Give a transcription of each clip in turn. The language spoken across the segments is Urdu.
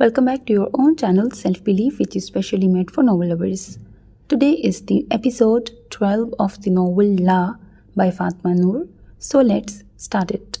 welcome back to your own channel Self Belief, which is specially made for novel lovers. Today is the episode 12 of the novel La by Fatma Noor. So let's start it.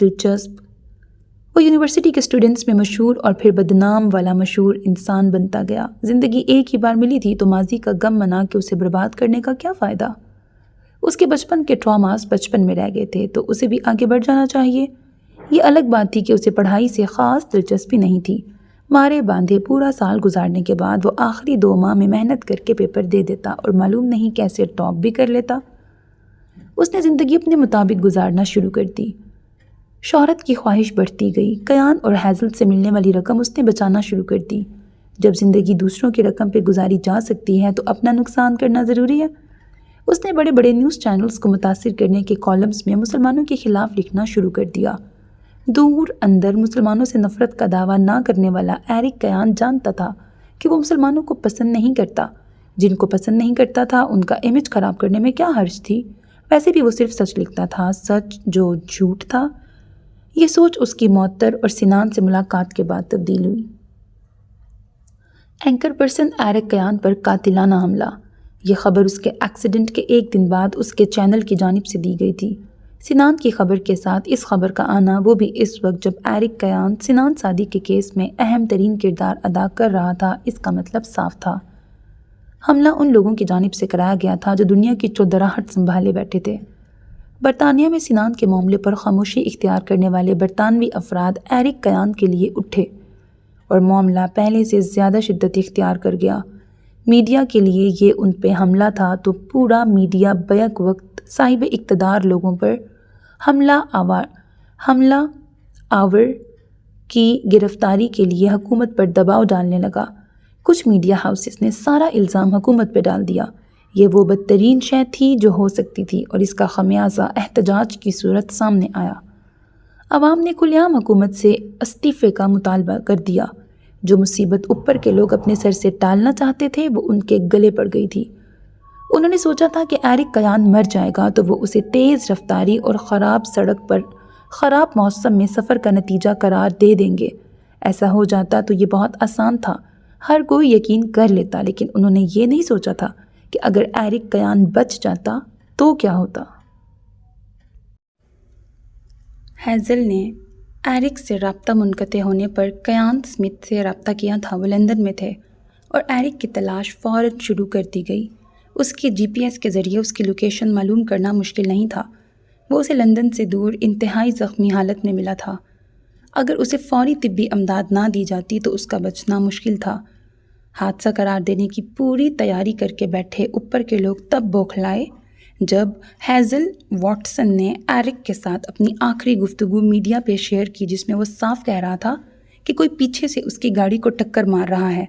دلچسپ۔ وہ یونیورسٹی کے اسٹوڈنٹس میں مشہور اور پھر بدنام والا مشہور انسان بنتا گیا۔ زندگی ایک ہی بار ملی تھی تو ماضی کا غم منا کے اسے برباد کرنے کا کیا فائدہ؟ اس کے بچپن کے ٹراماز بچپن میں رہ گئے تھے تو اسے بھی آگے بڑھ جانا چاہیے۔ یہ الگ بات تھی کہ اسے پڑھائی سے خاص دلچسپی نہیں تھی۔ مارے باندھے پورا سال گزارنے کے بعد وہ آخری 2 ماہ میں محنت کر کے پیپر دے دیتا اور معلوم نہیں کیسے ٹاپ بھی کر لیتا۔ اس نے زندگی اپنے مطابق گزارنا شروع کر دی۔ شہرت کی خواہش بڑھتی گئی۔ کیان اور ہیزل سے ملنے والی رقم اس نے بچانا شروع کر دی۔ جب زندگی دوسروں کی رقم پہ گزاری جا سکتی ہے تو اپنا نقصان کرنا ضروری ہے۔ اس نے بڑے بڑے نیوز چینلز کو متاثر کرنے کے کالمز میں مسلمانوں کے خلاف لکھنا شروع کر دیا۔ دور اندر مسلمانوں سے نفرت کا دعویٰ نہ کرنے والا ایرک کیان جانتا تھا کہ وہ مسلمانوں کو پسند نہیں کرتا۔ جن کو پسند نہیں کرتا تھا ان کا امیج خراب کرنے میں کیا حرج تھی؟ ویسے بھی وہ صرف سچ لکھتا تھا، سچ جو جھوٹ تھا۔ یہ سوچ اس کی معطر اور سنان سے ملاقات کے بعد تبدیل ہوئی۔ اینکر پرسن ایرک کیان پر قاتلانہ حملہ۔ یہ خبر اس کے ایکسیڈنٹ کے 1 دن بعد اس کے چینل کی جانب سے دی گئی تھی۔ سنان کی خبر کے ساتھ اس خبر کا آنا، وہ بھی اس وقت جب ایرک کیان سنان سادی کے کیس میں اہم ترین کردار ادا کر رہا تھا، اس کا مطلب صاف تھا۔ حملہ ان لوگوں کی جانب سے کرایا گیا تھا جو دنیا کی چودراہٹ سنبھالے بیٹھے تھے۔ برطانیہ میں سنان کے معاملے پر خاموشی اختیار کرنے والے برطانوی افراد ایرک کیان کے لیے اٹھے اور معاملہ پہلے سے زیادہ شدت اختیار کر گیا۔ میڈیا کے لیے یہ ان پہ حملہ تھا تو پورا میڈیا بیک وقت صاحب اقتدار لوگوں پر حملہ آور کی گرفتاری کے لیے حکومت پر دباؤ ڈالنے لگا۔ کچھ میڈیا ہاؤسز نے سارا الزام حکومت پہ ڈال دیا۔ یہ وہ بدترین شے تھی جو ہو سکتی تھی اور اس کا خمیازہ احتجاج کی صورت سامنے آیا۔ عوام نے کھلے عام حکومت سے استعفے کا مطالبہ کر دیا۔ جو مصیبت اوپر کے لوگ اپنے سر سے ٹالنا چاہتے تھے وہ ان کے گلے پڑ گئی تھی۔ انہوں نے سوچا تھا کہ ایرک کیان مر جائے گا تو وہ اسے تیز رفتاری اور خراب سڑک پر خراب موسم میں سفر کا نتیجہ قرار دے دیں گے۔ ایسا ہو جاتا تو یہ بہت آسان تھا، ہر کوئی یقین کر لیتا، لیکن انہوں نے یہ نہیں سوچا تھا کہ اگر ایرک کیان بچ جاتا تو کیا ہوتا۔ ہیزل نے ایرک سے رابطہ منقطع ہونے پر کیان سمتھ سے رابطہ کیا تھا۔ وہ لندن میں تھے اور ایرک کی تلاش فوراً شروع کر دی گئی۔ اس کے GPS کے ذریعے اس کی لوکیشن معلوم کرنا مشکل نہیں تھا۔ وہ اسے لندن سے دور انتہائی زخمی حالت میں ملا تھا۔ اگر اسے فوری طبی امداد نہ دی جاتی تو اس کا بچنا مشکل تھا۔ حادثہ قرار دینے کی پوری تیاری کر کے بیٹھے اوپر کے لوگ تب بوکھلائے جب ہیزل واٹسن نے ایرک کے ساتھ اپنی آخری گفتگو میڈیا پہ شیئر کی، جس میں وہ صاف کہہ رہا تھا کہ کوئی پیچھے سے اس کی گاڑی کو ٹکر مار رہا ہے۔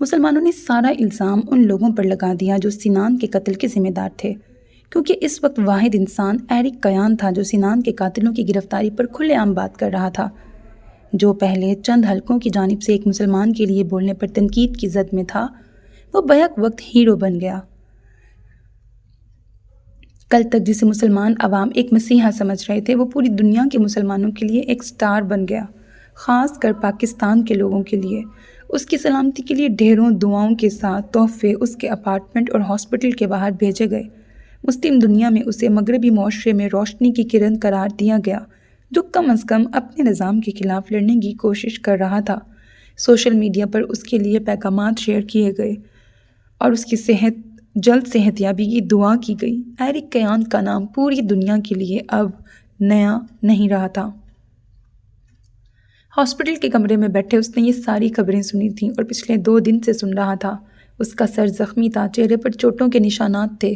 مسلمانوں نے سارا الزام ان لوگوں پر لگا دیا جو سنان کے قتل کے ذمہ دار تھے، کیونکہ اس وقت واحد انسان ایرک کیان تھا جو سنان کے قاتلوں کی گرفتاری پر کھلے عام بات کر رہا تھا۔ جو پہلے چند حلقوں کی جانب سے ایک مسلمان کے لیے بولنے پر تنقید کی زد میں تھا، وہ بیک وقت ہیرو بن گیا۔ کل تک جسے مسلمان عوام ایک مسیحا سمجھ رہے تھے، وہ پوری دنیا کے مسلمانوں کے لیے ایک سٹار بن گیا، خاص کر پاکستان کے لوگوں کے لیے۔ اس کی سلامتی کے لیے ڈھیروں دعاؤں کے ساتھ تحفے اس کے اپارٹمنٹ اور ہاسپٹل کے باہر بھیجے گئے۔ مسلم دنیا میں اسے مغربی معاشرے میں روشنی کی کرن قرار دیا گیا، جو کم از کم اپنے نظام کے خلاف لڑنے کی کوشش کر رہا تھا۔ سوشل میڈیا پر اس کے لیے پیغامات شیئر کیے گئے اور اس کی جلد صحت یابی کی دعا کی گئی۔ ایرک کیان کا نام پوری دنیا کے لیے اب نیا نہیں رہا تھا۔ ہاسپٹل کے کمرے میں بیٹھے اس نے یہ ساری خبریں سنی تھیں اور پچھلے 2 دن سے سن رہا تھا۔ اس کا سر زخمی تھا، چہرے پر چوٹوں کے نشانات تھے،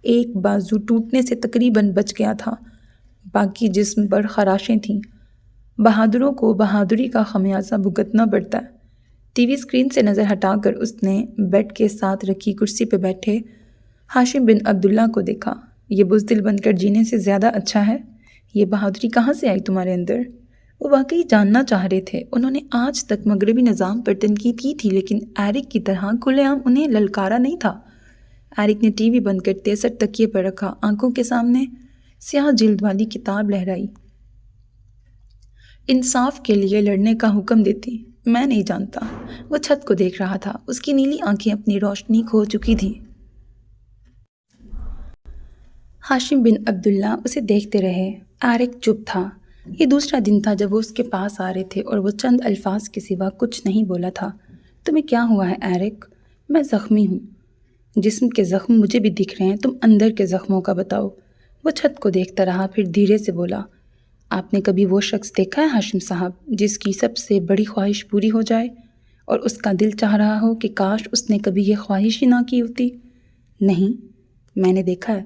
ایک بازو ٹوٹنے سے تقریباً بچ گیا تھا، باقی جسم پر خراشیں تھیں۔ بہادروں کو بہادری کا خمیازہ بھگتنا پڑتا ہے۔ ٹی وی اسکرین سے نظر ہٹا کر اس نے بیڈ کے ساتھ رکھی کرسی پہ بیٹھے ہاشم بن عبداللہ کو دیکھا۔ یہ بزدل بن کر جینے سے زیادہ اچھا ہے۔ یہ بہادری کہاں سے آئی تمہارے اندر؟ وہ واقعی جاننا چاہ رہے تھے۔ انہوں نے آج تک مغربی نظام پر تنقید کی تھی، لیکن ایرک کی طرح کھلے عام انہیں للکارا نہیں تھا۔ ایرک نے ٹی وی بند کر تیسر تکیے پر رکھا، آنکھوں کے سامنے سیاہ جلد والی کتاب لہرائی۔ انصاف کے لیے لڑنے کا حکم دیتی، میں نہیں جانتا۔ وہ چھت کو دیکھ رہا تھا، اس کی نیلی آنکھیں اپنی روشنی کھو چکی تھیں۔ ہاشم بن عبداللہ اسے دیکھتے رہے۔ ایرک چپ تھا۔ یہ دوسرا دن تھا جب وہ اس کے پاس آ رہے تھے اور وہ چند الفاظ کے سوا کچھ نہیں بولا تھا۔ تمہیں کیا ہوا ہے ایرک؟ میں زخمی ہوں۔ جسم کے زخم مجھے بھی دکھ رہے ہیں، تم اندر کے زخموں کا بتاؤ۔ وہ چھت کو دیکھتا رہا، پھر دھیرے سے بولا، آپ نے کبھی وہ شخص دیکھا ہے ہاشم صاحب جس کی سب سے بڑی خواہش پوری ہو جائے اور اس کا دل چاہ رہا ہو کہ کاش اس نے کبھی یہ خواہش ہی نہ کی ہوتی؟ نہیں، میں نے دیکھا ہے۔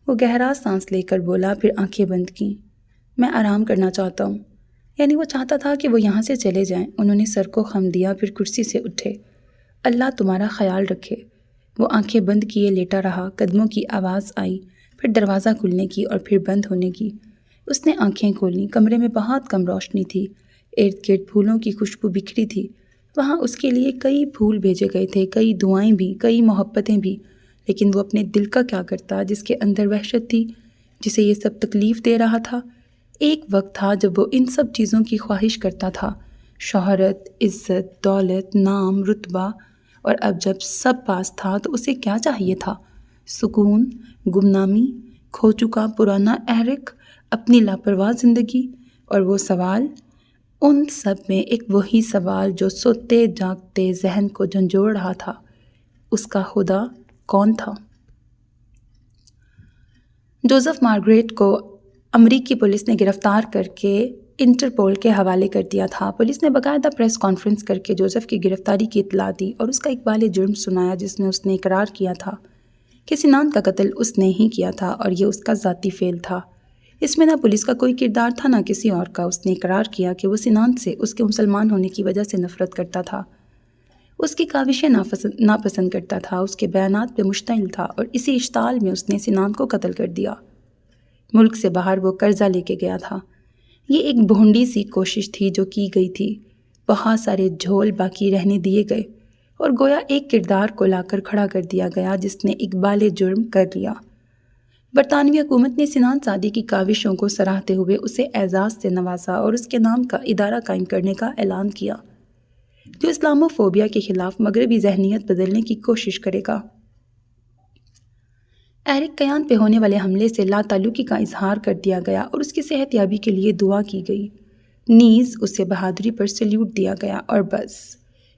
وہ گہرا سانس لے کر بولا، پھر آنکھیں بند کیں۔ میں آرام کرنا چاہتا ہوں۔ یعنی وہ چاہتا تھا کہ وہ یہاں سے چلے جائیں۔ انہوں نے سر کو خم دیا، پھر کرسی سے اٹھے۔ اللہ تمہارا خیال رکھے۔ وہ آنکھیں بند کیے لیٹا رہا۔ قدموں کی آواز آئی، پھر دروازہ کھلنے کی اور پھر بند ہونے کی۔ اس نے آنکھیں کھولیں۔ کمرے میں بہت کم روشنی تھی، ارد گرد پھولوں کی خوشبو بکھری تھی۔ وہاں اس کے لیے کئی پھول بھیجے گئے تھے، کئی دعائیں بھی، کئی محبتیں بھی، لیکن وہ اپنے دل کا کیا کرتا جس کے اندر وحشت تھی، جسے یہ سب تکلیف دے رہا تھا؟ ایک وقت تھا جب وہ ان سب چیزوں کی خواہش کرتا تھا، شہرت، عزت، دولت، نام، رتبہ، اور اب جب سب پاس تھا تو اسے کیا چاہیے تھا؟ سکون، گمنامی، کھو چکا پرانا ایرک، اپنی لاپرواہ زندگی۔ اور وہ سوال، ان سب میں ایک وہی سوال جو سوتے جاگتے ذہن کو جھنجھوڑ رہا تھا، اس کا خدا کون تھا؟ جوزف مارگریٹ کو امریکی پولیس نے گرفتار کر کے انٹرپول کے حوالے کر دیا تھا۔ پولیس نے باقاعدہ پریس کانفرنس کر کے جوزف کی گرفتاری کی اطلاع دی اور اس کا اقبال جرم سنایا، جس میں اس نے اقرار کیا تھا کہ سنان کا قتل اس نے ہی کیا تھا اور یہ اس کا ذاتی فعل تھا۔ اس میں نہ پولیس کا کوئی کردار تھا نہ کسی اور کا۔ اس نے اقرار کیا کہ وہ سنان سے اس کے مسلمان ہونے کی وجہ سے نفرت کرتا تھا، اس کی کاوشیں ناپسند کرتا تھا، اس کے بیانات پہ مشتعل تھا، اور اسی اشتعال میں اس نے سنان کو قتل کر دیا۔ ملک سے باہر وہ قرضہ لے کے گیا تھا۔ یہ ایک بھونڈی سی کوشش تھی جو کی گئی تھی۔ بہت سارے جھول باقی رہنے دیے گئے اور گویا ایک کردار کو لا کر کھڑا کر دیا گیا جس نے اقبال جرم کر لیا۔ برطانوی حکومت نے سنان سعدی کی کاوشوں کو سراہتے ہوئے اسے اعزاز سے نوازا اور اس کے نام کا ادارہ قائم کرنے کا اعلان کیا جو اسلامو فوبیا کے خلاف مغربی ذہنیت بدلنے کی کوشش کرے گا۔ ایرک کیان پہ ہونے والے حملے سے لا تعلقی کا اظہار کر دیا گیا اور اس کی صحت یابی کے لیے دعا کی گئی، نیز اسے بہادری پر سلیوٹ دیا گیا، اور بس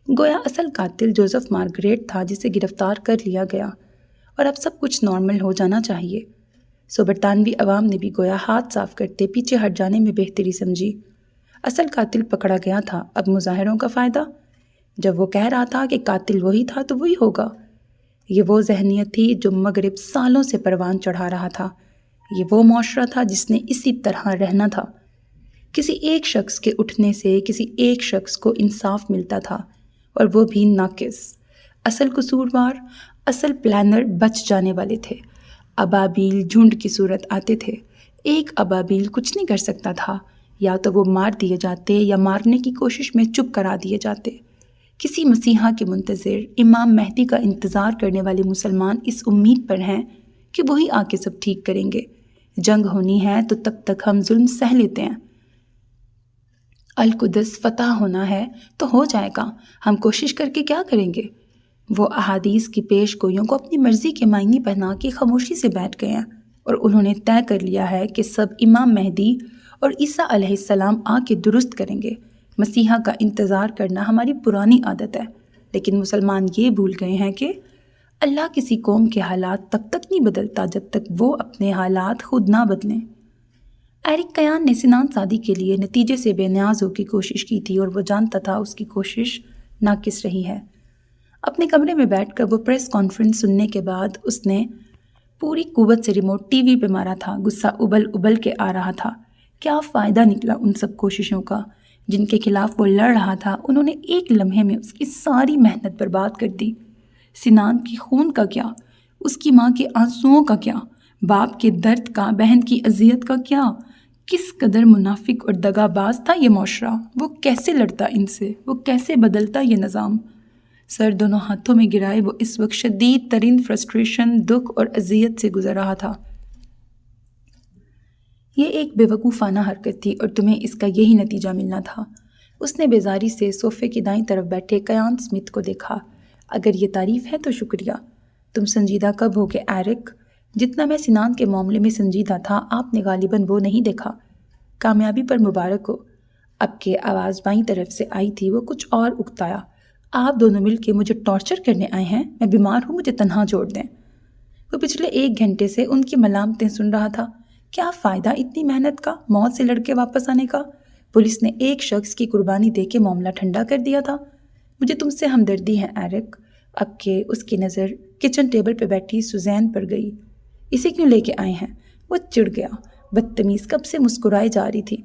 گویا اصل قاتل جوزف مارگریٹ تھا جسے گرفتار کر لیا گیا اور اب سب کچھ نارمل ہو جانا چاہیے۔ سو برطانوی عوام نے بھی گویا ہاتھ صاف کرتے پیچھے ہٹ جانے میں بہتری سمجھی۔ اصل قاتل پکڑا گیا تھا، اب مظاہروں کا فائدہ؟ جب وہ کہہ رہا تھا کہ قاتل وہی تھا تو وہی ہوگا۔ یہ وہ ذہنیت تھی جو مغرب سالوں سے پروان چڑھا رہا تھا۔ یہ وہ معاشرہ تھا جس نے اسی طرح رہنا تھا۔ کسی ایک شخص کے اٹھنے سے کسی ایک شخص کو انصاف ملتا تھا، اور وہ بھی ناقص۔ اصل قصوروار، اصل پلانر بچ جانے والے تھے۔ ابابیل جھنڈ کی صورت آتے تھے۔ ایک ابابیل کچھ نہیں کر سکتا تھا، یا تو وہ مار دیے جاتے یا مارنے کی کوشش میں چپ کرا دیے جاتے۔ کسی مسیحا کے منتظر امام مہدی کا انتظار کرنے والے مسلمان اس امید پر ہیں کہ وہی آ کے سب ٹھیک کریں گے۔ جنگ ہونی ہے تو تب تک ہم ظلم سہ لیتے ہیں۔ القدس فتح ہونا ہے تو ہو جائے گا، ہم کوشش کر کے کیا کریں گے؟ وہ احادیث کی پیش گوئیوں کو اپنی مرضی کے معنی پہنا کے خاموشی سے بیٹھ گئے ہیں، اور انہوں نے طے کر لیا ہے کہ سب امام مہدی اور عیسیٰ علیہ السلام آ کے درست کریں گے۔ مسیحا کا انتظار کرنا ہماری پرانی عادت ہے، لیکن مسلمان یہ بھول گئے ہیں کہ اللہ کسی قوم کے حالات تب تک نہیں بدلتا جب تک وہ اپنے حالات خود نہ بدلیں۔ ایرک کیان نے سنان سعدی کے لیے نتیجے سے بے نیاز ہو کی کوشش کی تھی، اور وہ جانتا تھا اس کی کوشش ناقص رہی ہے۔ اپنے کمرے میں بیٹھ کر وہ پریس کانفرنس سننے کے بعد اس نے پوری قوت سے ریموٹ ٹی وی پہ مارا تھا۔ غصہ ابل کے آ رہا تھا۔ کیا فائدہ نکلا ان سب کوششوں کا جن کے خلاف وہ لڑ رہا تھا؟ انہوں نے ایک لمحے میں اس کی ساری محنت برباد کر دی۔ سنان کی خون کا کیا؟ اس کی ماں کے آنسوؤں کا کیا؟ باپ کے درد کا؟ بہن کی اذیت کا کیا؟ کس قدر منافق اور دغا باز تھا یہ معاشرہ؟ وہ کیسے لڑتا ان سے؟ وہ کیسے بدلتا یہ نظام؟ سر دونوں ہاتھوں میں گرائے وہ اس وقت شدید ترین فرسٹریشن، دکھ اور اذیت سے گزر رہا تھا۔ یہ ایک بے وقوفانہ حرکت تھی اور تمہیں اس کا یہی نتیجہ ملنا تھا۔ اس نے بیزاری سے صوفے کی دائیں طرف بیٹھے کیان سمتھ کو دیکھا۔ اگر یہ تعریف ہے تو شکریہ۔ تم سنجیدہ کب ہو کہ ایرک؟ جتنا میں سنان کے معاملے میں سنجیدہ تھا آپ نے غالباً وہ نہیں دیکھا۔ کامیابی پر مبارک ہو۔ اب کہ آواز بائیں طرف سے آئی تھی وہ کچھ اور اکتایا۔ آپ دونوں مل کے مجھے ٹارچر کرنے آئے ہیں؟ میں بیمار ہوں، مجھے تنہا چھوڑ دیں۔ وہ پچھلے 1 گھنٹے سے ان کی ملامتیں سن رہا تھا۔ کیا فائدہ اتنی محنت کا، موت سے لڑ کے واپس آنے کا؟ پولیس نے ایک شخص کی قربانی دے کے معاملہ ٹھنڈا کر دیا تھا۔ مجھے تم سے ہمدردی ہے ایرک۔ اب کہ اس کی نظر کچن ٹیبل پہ بیٹھی سوزین پر گئی۔ اسے کیوں لے کے آئے ہیں؟ وہ چڑ گیا۔ بدتمیز، کب سے مسکرائے جا رہی تھی۔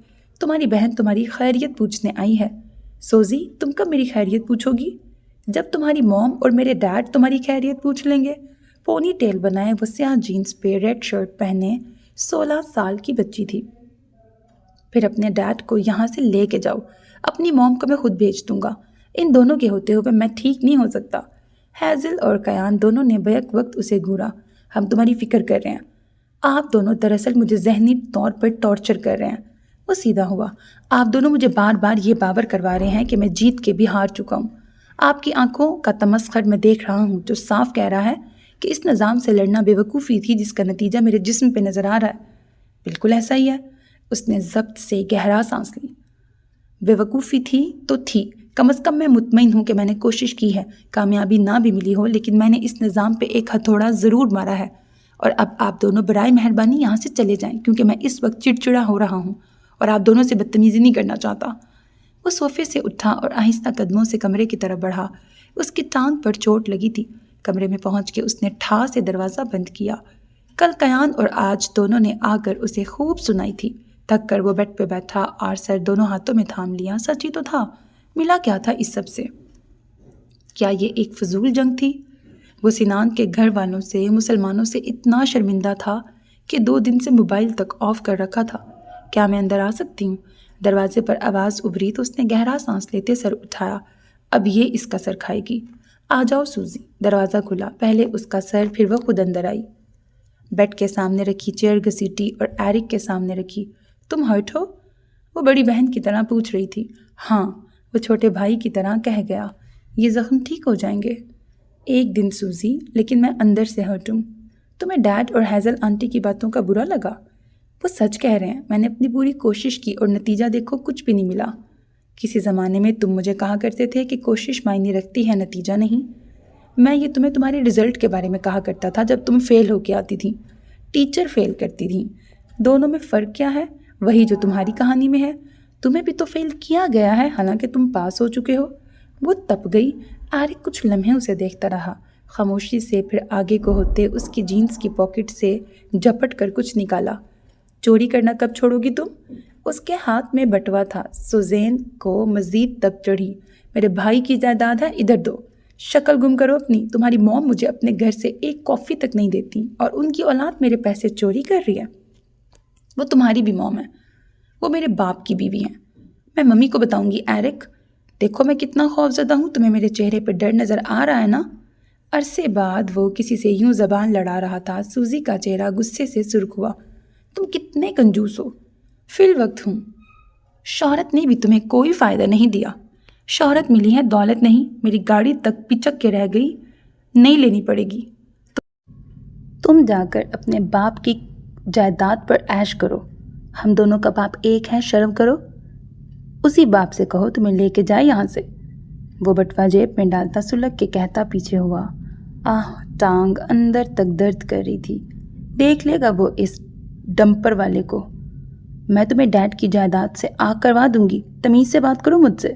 تمہاری بہن تمہاری خیریت پوچھنے آئی ہے۔ سوزی، تم کب میری خیریت پوچھو گی؟ جب تمہاری موم اور میرے ڈیڈ تمہاری خیریت پوچھ لیں گے۔ پونی ٹیل بنائے وہ سیاہ جینز پہ ریڈ شرٹ پہنے 16 سال کی بچی تھی۔ پھر اپنے ڈیڈ کو یہاں سے لے کے جاؤ، اپنی موم کو میں خود بھیج دوں گا۔ ان دونوں کے ہوتے ہوئے میں ٹھیک نہیں ہو سکتا۔ ہیزل اور کیان دونوں نے بیک وقت اسے گھورا۔ ہم تمہاری فکر کر رہے ہیں۔ آپ دونوں دراصل مجھے ذہنی طور پر ٹارچر کر رہے ہیں۔ وہ سیدھا ہوا۔ آپ دونوں مجھے بار بار یہ باور کروا رہے ہیں کہ میں جیت کے بھی ہار چکا ہوں۔ آپ کی آنکھوں کا تمسخر میں دیکھ رہا ہوں جو صاف کہہ رہا ہے کہ اس نظام سے لڑنا بے وقوفی تھی جس کا نتیجہ میرے جسم پہ نظر آ رہا ہے۔ بالکل ایسا ہی ہے۔ اس نے ضبط سے گہرا سانس لی۔ بے وقوفی تھی تو تھی، کم از کم میں مطمئن ہوں کہ میں نے کوشش کی ہے، کامیابی نہ بھی ملی ہو لیکن میں نے اس نظام پہ ایک ہتھوڑا ضرور مارا ہے۔ اور اب آپ دونوں برائے مہربانی یہاں سے چلے جائیں کیونکہ میں اس وقت چڑچڑا ہو رہا ہوں اور آپ دونوں سے بدتمیزی نہیں کرنا چاہتا۔ وہ صوفے سے اٹھا اور آہستہ قدموں سے کمرے کی طرف بڑھا۔ اس کی ٹانگ پر چوٹ لگی تھی۔ کمرے میں پہنچ کے اس نے ٹھا سے دروازہ بند کیا۔ کل کیان اور آج دونوں نے آ کر اسے خوب سنائی تھی۔ تھک کر وہ بیڈ پہ بیٹھا اور سر دونوں ہاتھوں میں تھام لیا۔ سچ ہی تو تھا، ملا کیا تھا اس سب سے؟ کیا یہ ایک فضول جنگ تھی؟ وہ سنان کے گھر والوں سے، مسلمانوں سے اتنا شرمندہ تھا کہ 2 دن سے موبائل تک آف کر رکھا تھا۔ کیا میں اندر آ سکتی ہوں؟ دروازے پر آواز ابھری تو اس نے گہرا سانس لیتے سر اٹھایا۔ اب یہ اس کا سر کھائے گی۔ آ جاؤ سوزی۔ دروازہ کھلا، پہلے اس کا سر پھر وہ خود اندر آئی۔ بیڈ کے سامنے رکھی چیئر گھسیٹی اور ایرک کے سامنے رکھی۔ تم ہرٹ ہو؟ وہ بڑی بہن کی طرح پوچھ رہی تھی۔ ہاں، وہ چھوٹے بھائی کی طرح کہہ گیا۔ یہ زخم ٹھیک ہو جائیں گے ایک دن سوزی، لیکن میں اندر سے ہرٹ ہوں۔ تمہیں ڈیڈ اور ہیزل آنٹی کی باتوں کا برا لگا؟ وہ سچ کہہ رہے ہیں، میں نے اپنی پوری کوشش کی اور نتیجہ دیکھو کچھ بھی نہیں ملا۔ کسی زمانے میں تم مجھے کہا کرتے تھے کہ کوشش معنی رکھتی ہے نتیجہ نہیں۔ میں یہ تمہیں تمہارے رزلٹ کے بارے میں کہا کرتا تھا جب تم فیل ہو کے آتی تھیں، ٹیچر فیل کرتی تھیں۔ دونوں میں فرق کیا ہے؟ وہی جو تمہاری کہانی میں ہے۔ تمہیں بھی تو فیل کیا گیا ہے حالانکہ تم پاس ہو چکے ہو۔ وہ تپ گئی۔ ایرک کچھ لمحے اسے دیکھتا رہا، خاموشی سے، پھر آگے کو ہوتے اس کی جینز کی پاکٹ سے جھپٹ کر کچھ نکالا۔ چوری کرنا کب چھوڑو گی تم؟ اس کے ہاتھ میں بٹوا تھا۔ سوزین کو مزید تپ چڑھی۔ میرے بھائی کی جائیداد ہے، ادھر دو۔ شکل گم کرو اپنی۔ تمہاری موم مجھے اپنے گھر سے ایک کافی تک نہیں دیتی اور ان کی اولاد میرے پیسے چوری کر رہی ہے۔ وہ تمہاری بھی موم ہے، وہ میرے باپ کی بیوی ہیں۔ میں ممی کو بتاؤں گی ایرک۔ دیکھو میں کتنا خوفزدہ ہوں، تمہیں میرے چہرے پہ ڈر نظر آ رہا ہے نا؟ عرصے بعد وہ کسی سے یوں زبان لڑا رہا تھا۔ سوزی کا چہرہ غصے سے سرخ ہوا۔ تم کتنے کنجوس ہو۔ فی الوقت ہوں۔ شہرت نے بھی تمہیں کوئی فائدہ نہیں دیا۔ شہرت ملی ہے، دولت نہیں۔ میری گاڑی تک پچک کے رہ گئی، نہیں لینی پڑے گی۔ تم جا کر اپنے باپ کی جائیداد پر عیش کرو۔ ہم دونوں کا باپ ایک ہے، شرم کرو۔ اسی باپ سے کہو تمہیں لے کے جائے یہاں سے۔ وہ بٹوا جیب میں ڈالتا سلگ کے کہتا پیچھے ہوا۔ ٹانگ اندر تک درد کر رہی تھی۔ دیکھ لے گا وہ اس ڈمپر والے کو۔ میں تمہیں ڈیڈ کی جائیداد سے آگ کروا دوں گی۔ تمیز سے بات کرو مجھ سے۔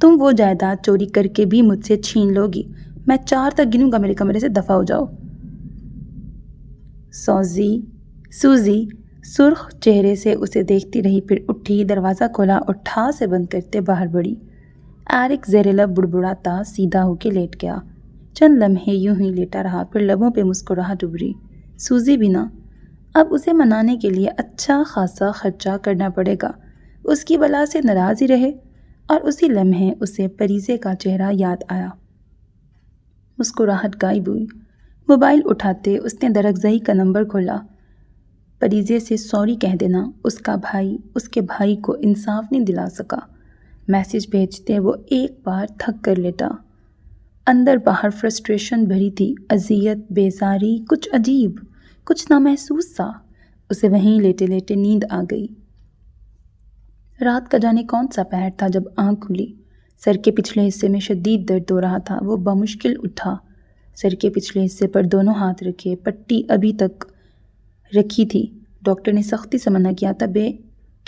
تم وہ جائیداد چوری کر کے بھی مجھ سے چھین لو گی۔ میں 4 تک گنوں گا، میرے کمرے سے دفع ہو جاؤ۔ سوزی سرخ چہرے سے اسے دیکھتی رہی، پھر اٹھی، دروازہ کھولا اور ٹھا سے بند کرتے باہر بڑھی۔ ایرک زیر لب بڑبڑاتا سیدھا ہو کے لیٹ گیا۔ چند لمحے یوں ہی لیٹا رہا، پھر لبوں پہ مسکراہٹ ابھری۔ سوزی بھی نا، اب اسے منانے کے لیے اچھا خاصا خرچہ کرنا پڑے گا۔ اس کی بلا سے ناراض ہی رہے۔ اور اسی لمحے اسے پریزے کا چہرہ یاد آیا۔ مسکراہٹ غائب ہوئی۔ موبائل اٹھاتے اس نے درگزئی کا نمبر کھولا۔ پریزے سے سوری کہہ دینا، اس کا بھائی اس کے بھائی کو انصاف نہیں دلا سکا۔ میسج بھیجتے وہ ایک بار تھک کر لیٹا۔ اندر باہر فرسٹریشن بھری تھی، اذیت، بیزاری، کچھ عجیب، کچھ نامحسوس سا۔ اسے وہیں لیٹے لیٹے نیند آ گئی۔ رات کا جانے کون سا پہر تھا جب آنکھ کھلی۔ سر کے پچھلے حصے میں شدید درد ہو رہا تھا۔ وہ بمشکل اٹھا، سر کے پچھلے حصے پر دونوں ہاتھ رکھے۔ پٹی ابھی تک رکھی تھی۔ ڈاکٹر نے سختی سے منع کیا تھا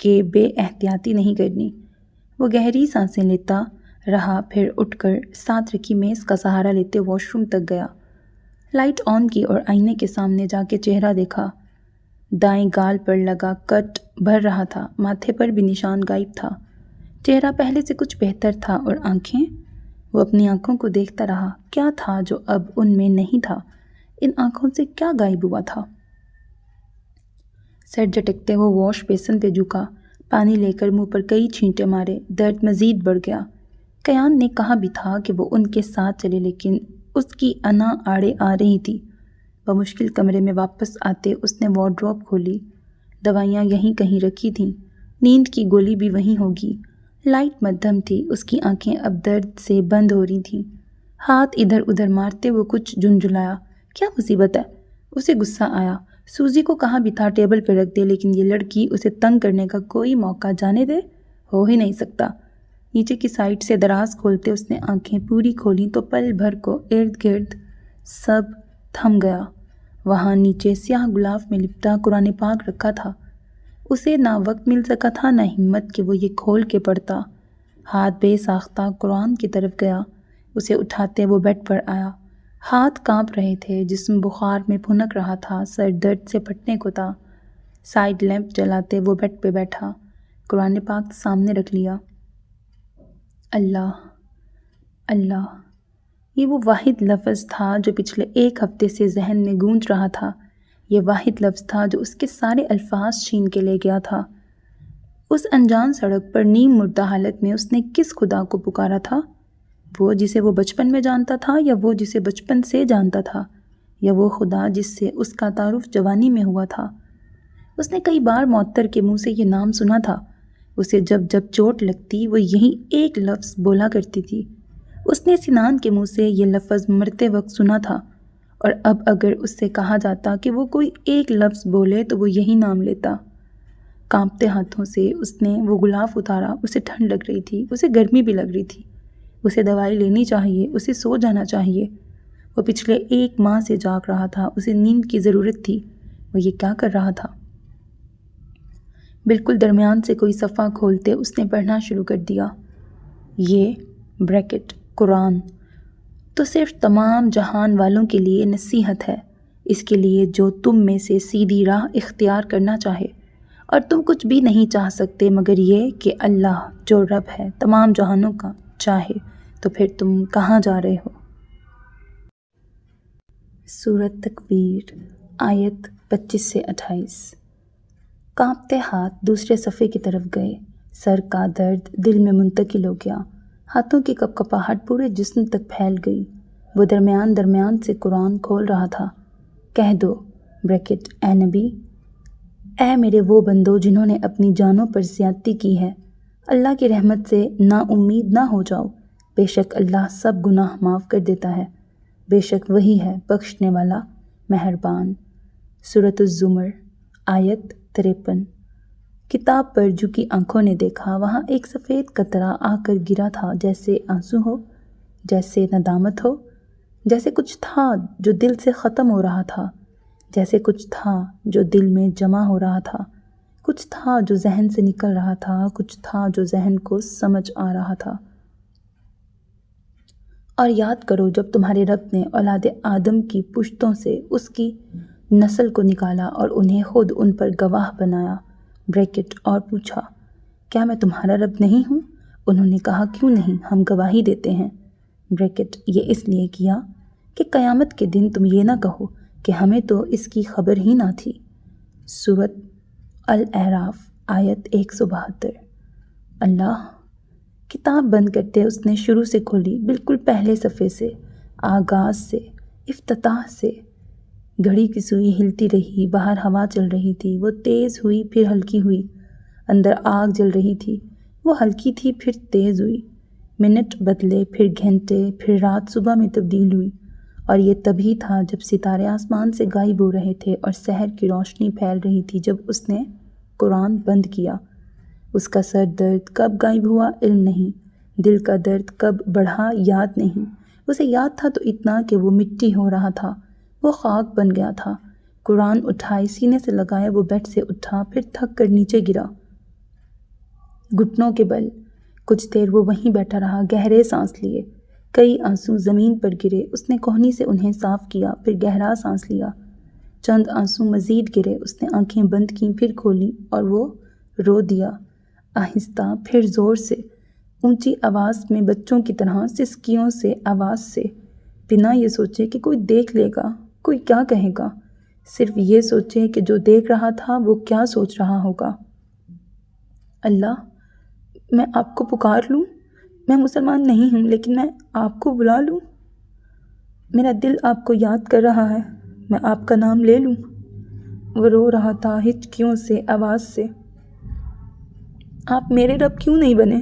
کہ بے احتیاطی نہیں کرنی۔ وہ گہری سانسیں لیتا رہا، پھر اٹھ کر ساتھ رکھی میز کا سہارا لیتے واش روم تک گیا۔ لائٹ آن کی اور آئینے کے سامنے جا کے چہرہ دیکھا۔ دائیں گال پر لگا کٹ بھر رہا تھا، ماتھے پر بھی نشان غائب تھا۔ چہرہ پہلے سے کچھ بہتر تھا اور آنکھیں؟ وہ اپنی آنکھوں کو دیکھتا رہا۔ کیا تھا جو اب ان میں نہیں تھا؟ ان آنکھوں سے کیا غائب ہوا تھا؟ سر جھٹکتے وہ واش بیسن پہ جھکا، پانی لے کر منہ پر کئی چھینٹے مارے۔ درد مزید بڑھ گیا۔ کیان نے کہا بھی تھا کہ وہ ان کے ساتھ چلے، لیکن اس کی انا آڑے آ رہی تھی۔ بمشکل کمرے میں واپس آتے اس نے وارڈروب کھولی۔ دوائیاں یہیں کہیں رکھی تھیں، نیند کی گولی بھی وہیں ہوگی۔ لائٹ مدھم تھی، اس کی آنکھیں اب درد سے بند ہو رہی تھیں۔ ہاتھ ادھر ادھر مارتے وہ کچھ جھنجھلایا۔ کیا مصیبت ہے؟ اسے غصہ آیا۔ سوزی کو کہا بھی تھا ٹیبل پہ رکھ دے، لیکن یہ لڑکی اسے تنگ کرنے کا کوئی موقع جانے دے؟ ہو ہی نہیں سکتا۔ نیچے کی سائڈ سے دراز کھولتے اس نے آنکھیں پوری کھولیں تو پل بھر کو ارد گرد سب تھم گیا۔ وہاں نیچے سیاہ غلاف میں لپٹا قرآن پاک رکھا تھا۔ اسے نہ وقت مل سکا تھا نہ ہمت کہ وہ یہ کھول کے پڑھتا۔ ہاتھ بے ساختہ قرآن کی طرف گیا۔ اسے اٹھاتے وہ بیڈ پر آیا۔ ہاتھ کانپ رہے تھے، جسم بخار میں بھنک رہا تھا، سر درد سے پھٹنے کو تھا۔ سائیڈ لیمپ جلاتے وہ بیڈ پہ بیٹھا، قرآن پاک سامنے رکھ لیا۔ اللہ اللہ، یہ وہ واحد لفظ تھا جو پچھلے ایک ہفتے سے ذہن میں گونج رہا تھا۔ یہ واحد لفظ تھا جو اس کے سارے الفاظ چھین کے لے گیا تھا۔ اس انجان سڑک پر نیم مردہ حالت میں اس نے کس خدا کو پکارا تھا؟ وہ جسے وہ بچپن میں جانتا تھا، یا وہ جسے بچپن سے جانتا تھا، یا وہ خدا جس سے اس کا تعارف جوانی میں ہوا تھا؟ اس نے کئی بار معطر کے منہ سے یہ نام سنا تھا۔ اسے جب جب چوٹ لگتی وہ یہی ایک لفظ بولا کرتی تھی۔ اس نے سنان کے منہ سے یہ لفظ مرتے وقت سنا تھا، اور اب اگر اس سے کہا جاتا کہ وہ کوئی ایک لفظ بولے تو وہ یہی نام لیتا۔ کانپتے ہاتھوں سے اس نے وہ غلاف اتارا۔ اسے ٹھنڈ لگ رہی تھی، اسے گرمی بھی لگ رہی تھی۔ اسے دوائی لینی چاہیے، اسے سو جانا چاہیے۔ وہ پچھلے ایک ماہ سے جاگ رہا تھا، اسے نیند کی ضرورت تھی۔ وہ یہ کیا کر رہا تھا؟ بالکل درمیان سے کوئی صفحہ کھولتے اس نے پڑھنا شروع کر دیا۔ یہ بریکٹ قرآن تو صرف تمام جہان والوں کے لیے نصیحت ہے، اس کے لیے جو تم میں سے سیدھی راہ اختیار کرنا چاہے، اور تم کچھ بھی نہیں چاہ سکتے مگر یہ کہ اللہ جو رب ہے تمام جہانوں کا چاہے، تو پھر تم کہاں جا رہے ہو؟ سورۃ تکویر، آیت 25 سے 28۔ کانپتے ہاتھ دوسرے صفحے کی طرف گئے۔ سر کا درد دل میں منتقل ہو گیا۔ ہاتھوں کی کپکپاہٹ پورے جسم تک پھیل گئی۔ وہ درمیان درمیان سے قرآن کھول رہا تھا۔ کہہ دو بریکٹ اے نبی، اے میرے وہ بندو جنہوں نے اپنی جانوں پر زیادتی کی ہے، اللہ کی رحمت سے نا امید نہ ہو جاؤ۔ بے شک اللہ سب گناہ معاف کر دیتا ہے، بے شک وہی ہے بخشنے والا مہربان۔ سورۃ الزمر، آیت 53۔ کتاب پر جھکی آنکھوں نے دیکھا، وہاں ایک سفید قطرہ آ کر گرا تھا، جیسے آنسو ہو، جیسے ندامت ہو، جیسے کچھ تھا جو دل سے ختم ہو رہا تھا، جیسے کچھ تھا جو دل میں جمع ہو رہا تھا، کچھ تھا جو ذہن سے نکل رہا تھا، کچھ تھا جو ذہن کو سمجھ آ رہا تھا۔ اور یاد کرو جب تمہارے رب نے اولاد آدم کی پشتوں سے اس کی نسل کو نکالا اور انہیں خود ان پر گواہ بنایا، بریکٹ اور پوچھا، کیا میں تمہارا رب نہیں ہوں؟ انہوں نے کہا، کیوں نہیں، ہم گواہی دیتے ہیں۔ بریکٹ یہ اس لیے کیا کہ قیامت کے دن تم یہ نہ کہو کہ ہمیں تو اس کی خبر ہی نہ تھی۔ سورۃ الاعراف، آیت 172۔ اللہ، کتاب بند کرتے اس نے شروع سے کھولی، بالکل پہلے صفحے سے، آغاز سے، افتتاح سے۔ گھڑی کی سوئی ہلتی رہی، باہر ہوا چل رہی تھی، وہ تیز ہوئی پھر ہلکی ہوئی۔ اندر آگ جل رہی تھی، وہ ہلکی تھی پھر تیز ہوئی۔ منٹ بدلے، پھر گھنٹے، پھر رات صبح میں تبدیل ہوئی، اور یہ تبھی تھا جب ستارے آسمان سے غائب ہو رہے تھے اور سحر کی روشنی پھیل رہی تھی۔ جب اس نے قرآن بند کیا، اس کا سر درد کب غائب ہوا علم نہیں، دل کا درد کب بڑھا یاد نہیں۔ اسے یاد تھا تو اتنا کہ وہ مٹی ہو رہا تھا، وہ خاک بن گیا تھا۔ قرآن اٹھائے، سینے سے لگائے، وہ بیڈ سے اٹھا، پھر تھک کر نیچے گرا گھٹنوں کے بل۔ کچھ دیر وہ وہیں بیٹھا رہا، گہرے سانس لیے، کئی آنسو زمین پر گرے، اس نے کوہنی سے انہیں صاف کیا، پھر گہرا سانس لیا، چند آنسو مزید گرے، اس نے آنکھیں بند کیں، پھر کھولیں اور وہ رو دیا، آہستہ، پھر زور سے، اونچی آواز میں، بچوں کی طرح، سسکیوں سے آواز سے، بنا یہ سوچے کہ کوئی دیکھ لے گا، کوئی کیا کہے گا، صرف یہ سوچے کہ جو دیکھ رہا تھا وہ کیا سوچ رہا ہوگا۔ اللہ، میں آپ کو پکار لوں؟ میں مسلمان نہیں ہوں لیکن میں آپ کو بلا لوں؟ میرا دل آپ کو یاد کر رہا ہے، میں آپ کا نام لے لوں؟ وہ رو رہا تھا، ہچکیوں سے، آواز سے۔ آپ میرے رب کیوں نہیں بنے؟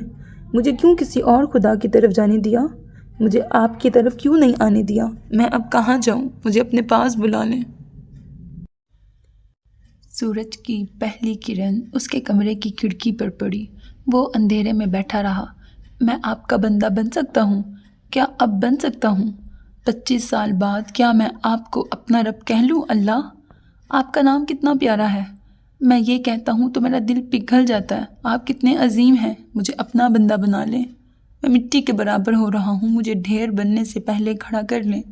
مجھے کیوں کسی اور خدا کی طرف جانے دیا؟ مجھے آپ کی طرف کیوں نہیں آنے دیا؟ میں اب کہاں جاؤں؟ مجھے اپنے پاس بلا لیں۔ سورج کی پہلی کرن اس کے کمرے کی کھڑکی پر پڑی۔ وہ اندھیرے میں بیٹھا رہا۔ میں آپ کا بندہ بن سکتا ہوں؟ کیا اب بن سکتا ہوں؟ 25 سال بعد کیا میں آپ کو اپنا رب کہہ لوں؟ اللہ، آپ کا نام کتنا پیارا ہے۔ میں یہ کہتا ہوں تو میرا دل پگھل جاتا ہے۔ آپ کتنے عظیم ہیں، مجھے اپنا بندہ بنا لیں۔ میں مٹی کے برابر ہو رہا ہوں، مجھے ڈھیر بننے سے پہلے کھڑا کر لیں۔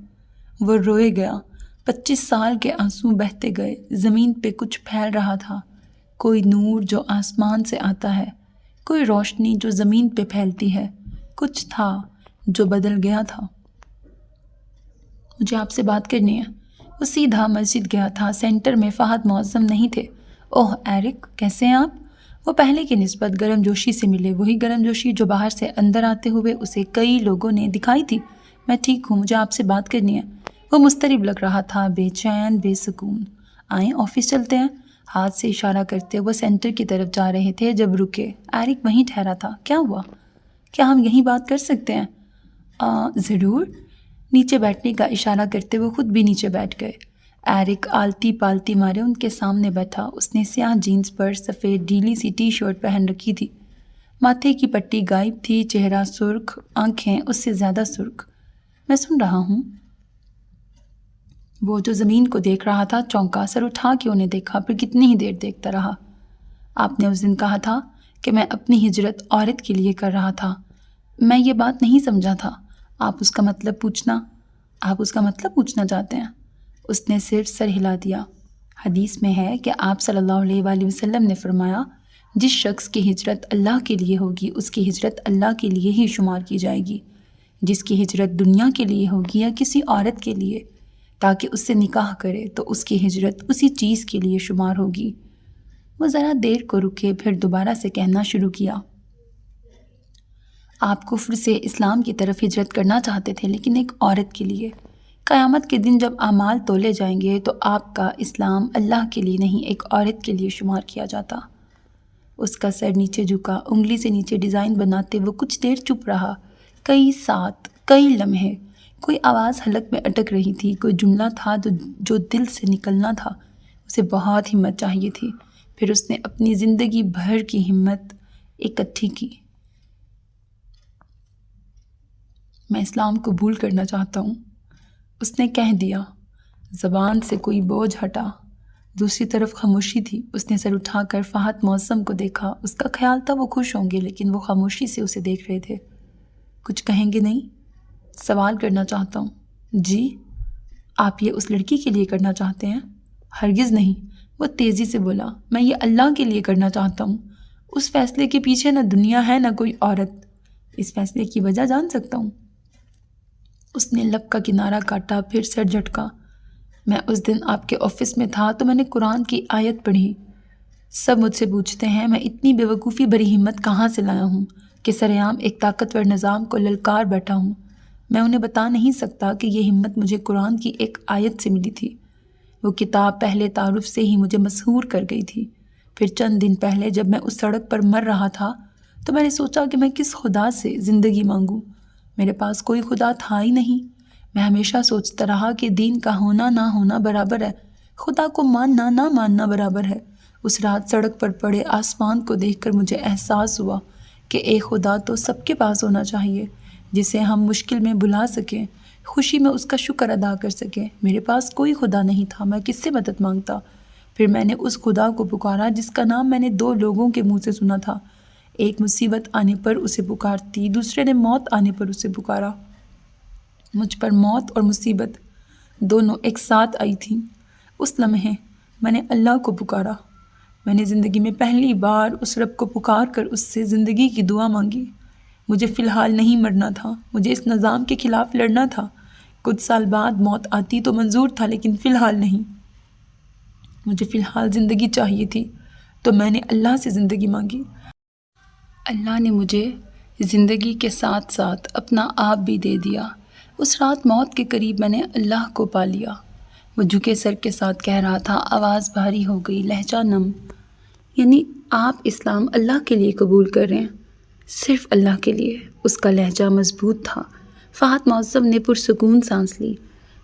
وہ روئے گیا۔ 25 سال کے آنسو بہتے گئے۔ زمین پہ کچھ پھیل رہا تھا، کوئی نور جو آسمان سے آتا ہے، کوئی روشنی جو زمین پہ پھیلتی ہے۔ کچھ تھا جو بدل گیا تھا۔ مجھے آپ سے بات کرنی ہے۔ وہ سیدھا مسجد گیا تھا۔ سینٹر میں فہد معظم نہیں تھے۔ اوہ ایرک، کیسے ہیں آپ؟ وہ پہلے کی نسبت گرم جوشی سے ملے، وہی گرم جوشی جو باہر سے اندر آتے ہوئے اسے کئی لوگوں نے دکھائی تھی۔ میں ٹھیک ہوں، مجھے آپ سے بات کرنی ہے۔ وہ مضطرب لگ رہا تھا، بے چین، بے سکون۔ آئیں آفس چلتے ہیں۔ ہاتھ سے اشارہ کرتے وہ سینٹر کی طرف جا رہے تھے جب رکے۔ ایرک وہیں ٹھہرا تھا۔ کیا ہوا؟ کیا ہم یہیں بات کر سکتے ہیں؟ ضرور۔ نیچے بیٹھنے کا اشارہ کرتے وہ خود بھی نیچے بیٹھ گئے۔ ایرک آلتی پالتی مارے ان کے سامنے بیٹھا۔ اس نے سیاہ جینز پر سفید ڈھیلی سی ٹی شرٹ پہن رکھی تھی، ماتھے کی پٹی غائب تھی، چہرہ سرخ، آنکھیں اس سے زیادہ سرخ۔ میں سن رہا ہوں۔ وہ جو زمین کو دیکھ رہا تھا چونکا، سر اٹھا کے انہیں دیکھا، پھر کتنی ہی دیر دیکھتا رہا۔ آپ نے اس دن کہا تھا کہ میں اپنی ہجرت عورت کے لیے کر رہا تھا۔ میں یہ بات نہیں سمجھا تھا۔ آپ اس کا مطلب پوچھنا چاہتے ہیں؟ اس نے صرف سر ہلا دیا۔ حدیث میں ہے کہ آپ صلی اللہ علیہ وآلہ وسلم نے فرمایا، جس شخص کی ہجرت اللہ کے لیے ہوگی اس کی ہجرت اللہ کے لیے ہی شمار کی جائے گی۔ جس کی ہجرت دنیا کے لیے ہوگی یا کسی عورت کے لیے تاکہ اس سے نکاح کرے تو اس کی ہجرت اسی چیز کے لیے شمار ہوگی۔ وہ ذرا دیر کو رکے، پھر دوبارہ سے کہنا شروع کیا۔ آپ کفر سے اسلام کی طرف ہجرت کرنا چاہتے تھے، لیکن ایک عورت کے لیے۔ قیامت کے دن جب اعمال تولے جائیں گے تو آپ کا اسلام اللہ کے لیے نہیں، ایک عورت کے لیے شمار کیا جاتا۔ اس کا سر نیچے جھکا، انگلی سے نیچے ڈیزائن بناتے وہ کچھ دیر چپ رہا، کئی ساتھ، کئی لمحے۔ کوئی آواز حلق میں اٹک رہی تھی، کوئی جملہ تھا جو دل سے نکلنا تھا۔ اسے بہت ہمت چاہیے تھی۔ پھر اس نے اپنی زندگی بھر کی ہمت اکٹھی کی۔ میں اسلام قبول کرنا چاہتا ہوں، اس نے کہہ دیا۔ زبان سے کوئی بوجھ ہٹا۔ دوسری طرف خاموشی تھی۔ اس نے سر اٹھا کر فہد معظم کو دیکھا۔ اس کا خیال تھا وہ خوش ہوں گے، لیکن وہ خاموشی سے اسے دیکھ رہے تھے۔ کچھ کہیں گے نہیں؟ سوال کرنا چاہتا ہوں۔ جی؟ آپ یہ اس لڑکی کے لیے کرنا چاہتے ہیں؟ ہرگز نہیں، وہ تیزی سے بولا۔ میں یہ اللہ کے لیے کرنا چاہتا ہوں۔ اس فیصلے کے پیچھے نہ دنیا ہے نہ کوئی عورت۔ اس فیصلے کی وجہ جان سکتا ہوں؟ اس نے لب کا کنارہ کاٹا، پھر سر جھٹکا۔ میں اس دن آپ کے آفس میں تھا تو میں نے قرآن کی آیت پڑھی۔ سب مجھ سے پوچھتے ہیں میں اتنی بے وقوفی بھری ہمت کہاں سے لایا ہوں کہ سرعام ایک طاقتور نظام کو للکار بیٹھا ہوں۔ میں انہیں بتا نہیں سکتا کہ یہ ہمت مجھے قرآن کی ایک آیت سے ملی تھی۔ وہ کتاب پہلے تعارف سے ہی مجھے مسحور کر گئی تھی۔ پھر چند دن پہلے جب میں اس سڑک پر مر رہا تھا تو میں نے سوچا کہ میں کس خدا سے زندگی مانگوں۔ میرے پاس کوئی خدا تھا ہی نہیں۔ میں ہمیشہ سوچتا رہا کہ دین کا ہونا نہ ہونا برابر ہے، خدا کو ماننا نہ ماننا برابر ہے، اس رات سڑک پر پڑے آسمان کو دیکھ کر مجھے احساس ہوا کہ ایک خدا تو سب کے پاس ہونا چاہیے، جسے ہم مشکل میں بلا سکیں، خوشی میں اس کا شکر ادا کر سکیں۔ میرے پاس کوئی خدا نہیں تھا، میں کس سے مدد مانگتا؟ پھر میں نے اس خدا کو پکارا جس کا نام میں نے 2 لوگوں کے منہ سے سنا تھا۔ ایک مصیبت آنے پر اسے پکارتی، دوسرے نے موت آنے پر اسے پکارا۔ مجھ پر موت اور مصیبت دونوں ایک ساتھ آئی تھیں۔ اس لمحے میں نے اللہ کو پکارا۔ میں نے زندگی میں پہلی بار اس رب کو پکار کر اس سے زندگی کی دعا مانگی۔ مجھے فی الحال نہیں مرنا تھا، مجھے اس نظام کے خلاف لڑنا تھا۔ کچھ سال بعد موت آتی تو منظور تھا، لیکن فی الحال نہیں۔ مجھے فی الحال زندگی چاہیے تھی، تو میں نے اللہ سے زندگی مانگی۔ اللہ نے مجھے زندگی کے ساتھ ساتھ اپنا آپ بھی دے دیا۔ اس رات موت کے قریب میں نے اللہ کو پا لیا۔ وہ جھکے سر کے ساتھ کہہ رہا تھا، آواز بھاری ہو گئی، لہجہ نم، یعنی آپ اسلام اللہ کے لیے قبول کر رہے ہیں، صرف اللہ کے لیے۔ اس کا لہجہ مضبوط تھا۔ فہد معظم نے پرسکون سانس لی۔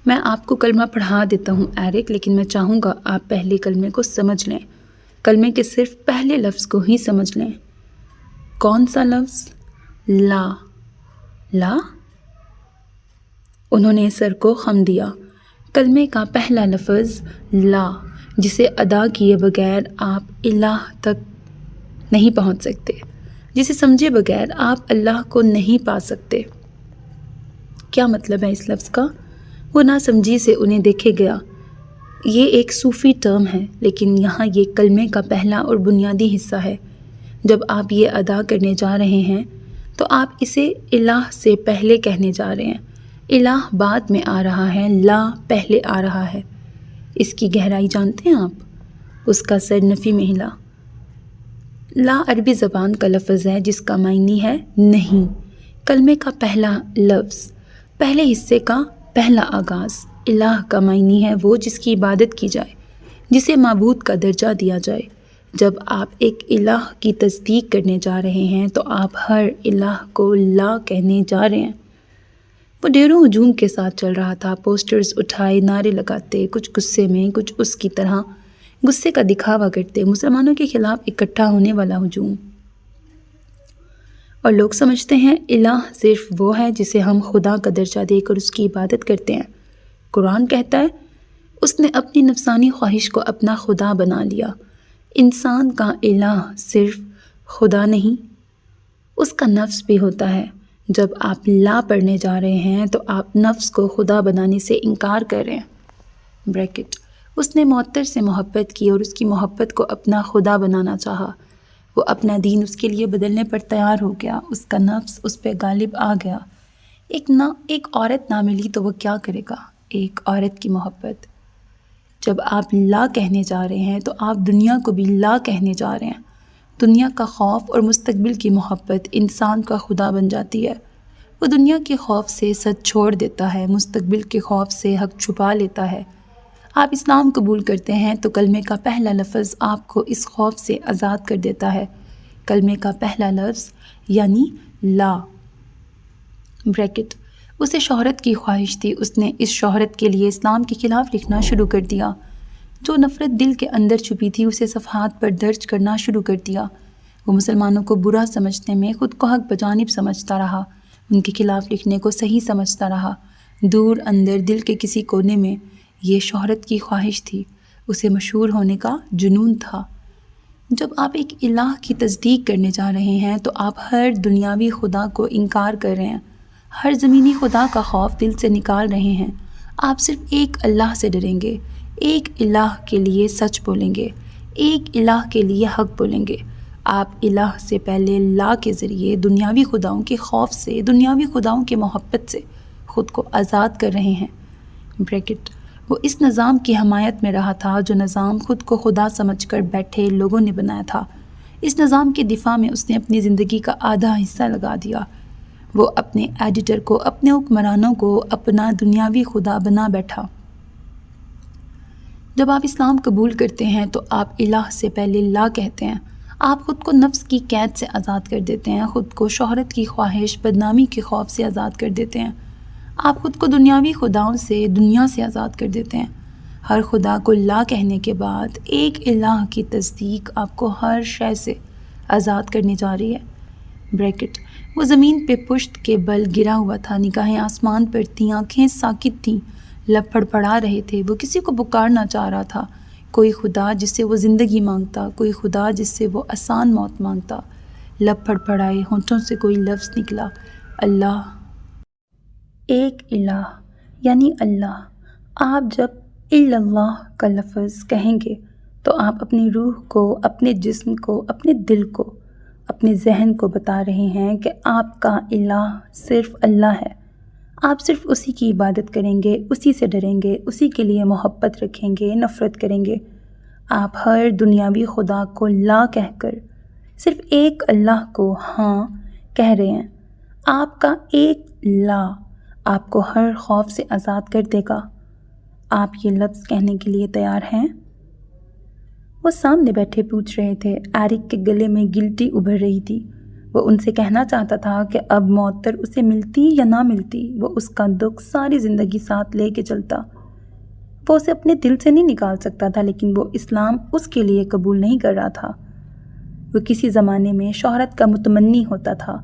میں آپ کو کلمہ پڑھا دیتا ہوں ایرک، لیکن میں چاہوں گا آپ پہلے کلمے کو سمجھ لیں، کلمے کے صرف پہلے لفظ کو ہی سمجھ لیں۔ کون سا لفظ؟ لا۔ لا؟ انہوں نے سر کو خم دیا۔ کلمے کا پہلا لفظ لا، جسے ادا کیے بغیر آپ الہ تک نہیں پہنچ سکتے، جسے سمجھے بغیر آپ اللہ کو نہیں پا سکتے۔ کیا مطلب ہے اس لفظ کا؟ وہ ناسمجھی سے انہیں دیکھے گیا۔ یہ ایک صوفی ٹرم ہے، لیکن یہاں یہ کلمے کا پہلا اور بنیادی حصہ ہے۔ جب آپ یہ ادا کرنے جا رہے ہیں تو آپ اسے الہ سے پہلے کہنے جا رہے ہیں۔ الہ بعد میں آ رہا ہے، لا پہلے آ رہا ہے۔ اس کی گہرائی جانتے ہیں آپ؟ اس کا سر نفی میں ہلا۔ لا عربی زبان کا لفظ ہے جس کا معنی ہے نہیں۔ کلمے کا پہلا لفظ، پہلے حصے کا پہلا آغاز۔ الہ کا معنی ہے وہ جس کی عبادت کی جائے، جسے معبود کا درجہ دیا جائے۔ جب آپ ایک الہ کی تصدیق کرنے جا رہے ہیں تو آپ ہر الہ کو لا کہنے جا رہے ہیں۔ وہ ڈھیروں ہجوم کے ساتھ چل رہا تھا، پوسٹرز اٹھائے، نعرے لگاتے، کچھ غصے میں، کچھ اس کی طرح غصے کا دکھاوا کرتے، مسلمانوں کے خلاف اکٹھا ہونے والا ہجوم۔ اور لوگ سمجھتے ہیں الہ صرف وہ ہے جسے ہم خدا کا درجہ دے کر اس کی عبادت کرتے ہیں۔ قرآن کہتا ہے اس نے اپنی نفسانی خواہش کو اپنا خدا بنا لیا۔ انسان کا الہ صرف خدا نہیں، اس کا نفس بھی ہوتا ہے۔ جب آپ لا پڑھنے جا رہے ہیں تو آپ نفس کو خدا بنانے سے انکار کر رہے ہیں۔ بریکٹ، اس نے معطر سے محبت کی اور اس کی محبت کو اپنا خدا بنانا چاہا۔ وہ اپنا دین اس کے لیے بدلنے پر تیار ہو گیا، اس کا نفس اس پہ غالب آ گیا۔ ایک عورت نہ ملی تو وہ کیا کرے گا؟ ایک عورت کی محبت۔ جب آپ لا کہنے جا رہے ہیں تو آپ دنیا کو بھی لا کہنے جا رہے ہیں۔ دنیا کا خوف اور مستقبل کی محبت انسان کا خدا بن جاتی ہے۔ وہ دنیا کے خوف سے سچ چھوڑ دیتا ہے، مستقبل کے خوف سے حق چھپا لیتا ہے۔ آپ اسلام قبول کرتے ہیں تو کلمے کا پہلا لفظ آپ کو اس خوف سے آزاد کر دیتا ہے۔ کلمے کا پہلا لفظ یعنی لا۔ بریکٹ، اسے شہرت کی خواہش تھی، اس نے اس شہرت کے لیے اسلام کے خلاف لکھنا شروع کر دیا۔ جو نفرت دل کے اندر چھپی تھی اسے صفحات پر درج کرنا شروع کر دیا۔ وہ مسلمانوں کو برا سمجھنے میں خود کو حق بجانب سمجھتا رہا، ان کے خلاف لکھنے کو صحیح سمجھتا رہا۔ دور اندر دل کے کسی کونے میں یہ شہرت کی خواہش تھی، اسے مشہور ہونے کا جنون تھا۔ جب آپ ایک الہ کی تصدیق کرنے جا رہے ہیں تو آپ ہر دنیاوی خدا کو انکار کر رہے ہیں، ہر زمینی خدا کا خوف دل سے نکال رہے ہیں۔ آپ صرف ایک اللہ سے ڈریں گے، ایک الہ کے لیے سچ بولیں گے، ایک الہ کے لیے حق بولیں گے۔ آپ الہ سے پہلے لا کے ذریعے دنیاوی خداؤں کے خوف سے، دنیاوی خداؤں کے محبت سے خود کو آزاد کر رہے ہیں۔ بریکٹ، وہ اس نظام کی حمایت میں رہا تھا جو نظام خود کو خدا سمجھ کر بیٹھے لوگوں نے بنایا تھا۔ اس نظام کے دفاع میں اس نے اپنی زندگی کا آدھا حصہ لگا دیا۔ وہ اپنے ایڈیٹر کو، اپنے حکمرانوں کو اپنا دنیاوی خدا بنا بیٹھا۔ جب آپ اسلام قبول کرتے ہیں تو آپ الہ سے پہلے لا کہتے ہیں۔ آپ خود کو نفس کی قید سے آزاد کر دیتے ہیں، خود کو شہرت کی خواہش، بدنامی کے خوف سے آزاد کر دیتے ہیں۔ آپ خود کو دنیاوی خداؤں سے، دنیا سے آزاد کر دیتے ہیں۔ ہر خدا کو لا کہنے کے بعد ایک الہ کی تصدیق آپ کو ہر شے سے آزاد کرنے جا رہی ہے۔ بریکٹ وہ زمین پہ پشت کے بل گرا ہوا تھا، نگاہیں آسمان پر تھیں، آنکھیں ساکت تھیں، لب پھڑپھڑا رہے تھے۔ وہ کسی کو پکارنا چاہ رہا تھا، کوئی خدا جس سے وہ زندگی مانگتا، کوئی خدا جس سے وہ آسان موت مانگتا۔ لب پھڑپھڑائے، ہونٹوں سے کوئی لفظ نکلا، اللہ۔ ایک الہ یعنی اللہ۔ آپ جب اللہ کا لفظ کہیں گے تو آپ اپنی روح کو، اپنے جسم کو، اپنے دل کو، اپنے ذہن کو بتا رہے ہیں کہ آپ کا الہ صرف اللہ ہے۔ آپ صرف اسی کی عبادت کریں گے، اسی سے ڈریں گے، اسی کے لیے محبت رکھیں گے، نفرت کریں گے۔ آپ ہر دنیاوی خدا کو لا کہہ کر صرف ایک اللہ کو ہاں کہہ رہے ہیں۔ آپ کا ایک لا آپ کو ہر خوف سے آزاد کر دے گا۔ آپ یہ لفظ کہنے کے لیے تیار ہیں؟ وہ سامنے بیٹھے پوچھ رہے تھے۔ ایرک کے گلے میں گلٹی ابھر رہی تھی۔ وہ ان سے کہنا چاہتا تھا کہ اب معطر اسے ملتی یا نہ ملتی، وہ اس کا دکھ ساری زندگی ساتھ لے کے چلتا۔ وہ اسے اپنے دل سے نہیں نکال سکتا تھا، لیکن وہ اسلام اس کے لیے قبول نہیں کر رہا تھا۔ وہ کسی زمانے میں شہرت کا متمنی ہوتا تھا،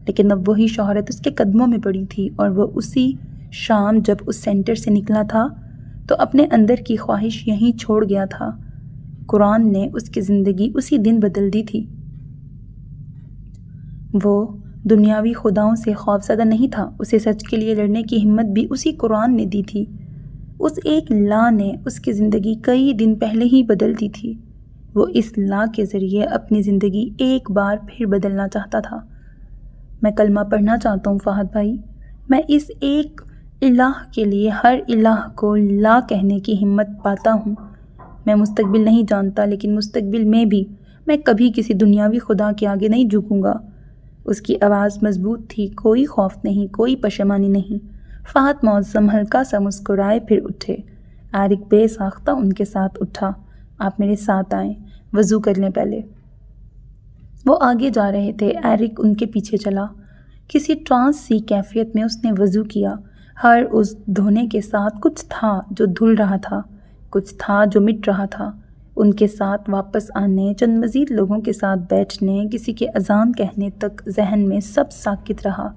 لیکن اب وہی شہرت اس کے قدموں میں پڑی تھی، اور وہ اسی شام جب اس سینٹر سے نکلا تھا تو اپنے اندر کی خواہش یہیں چھوڑ گیا تھا۔ قرآن نے اس کی زندگی اسی دن بدل دی تھی۔ وہ دنیاوی خداؤں سے خوف زدہ نہیں تھا، اسے سچ کے لیے لڑنے کی ہمت بھی اسی قرآن نے دی تھی۔ اس ایک لا نے اس کی زندگی کئی دن پہلے ہی بدل دی تھی۔ وہ اس لا کے ذریعے اپنی زندگی ایک بار پھر بدلنا چاہتا تھا۔ میں کلمہ پڑھنا چاہتا ہوں فہد بھائی۔ میں اس ایک الہ کے لیے ہر الہ کو لا کہنے کی ہمت پاتا ہوں۔ میں مستقبل نہیں جانتا، لیکن مستقبل میں بھی میں کبھی کسی دنیاوی خدا کے آگے نہیں جھکوں گا۔ اس کی آواز مضبوط تھی، کوئی خوف نہیں، کوئی پشیمانی نہیں۔ فہد معظم ہلکا سا مسکرائے، پھر اٹھے۔ ایرک بے ساختہ ان کے ساتھ اٹھا۔ آپ میرے ساتھ آئیں، وضو کر لیں پہلے۔ وہ آگے جا رہے تھے، ایرک ان کے پیچھے چلا۔ کسی ٹرانس سی کیفیت میں اس نے وضو کیا۔ ہر اس دھونے کے ساتھ کچھ تھا جو دھل رہا تھا، کچھ تھا جو مٹ رہا تھا۔ ان کے ساتھ واپس آنے، چند مزید لوگوں کے ساتھ بیٹھنے، کسی کے اذان کہنے تک ذہن میں سب ساکت رہا۔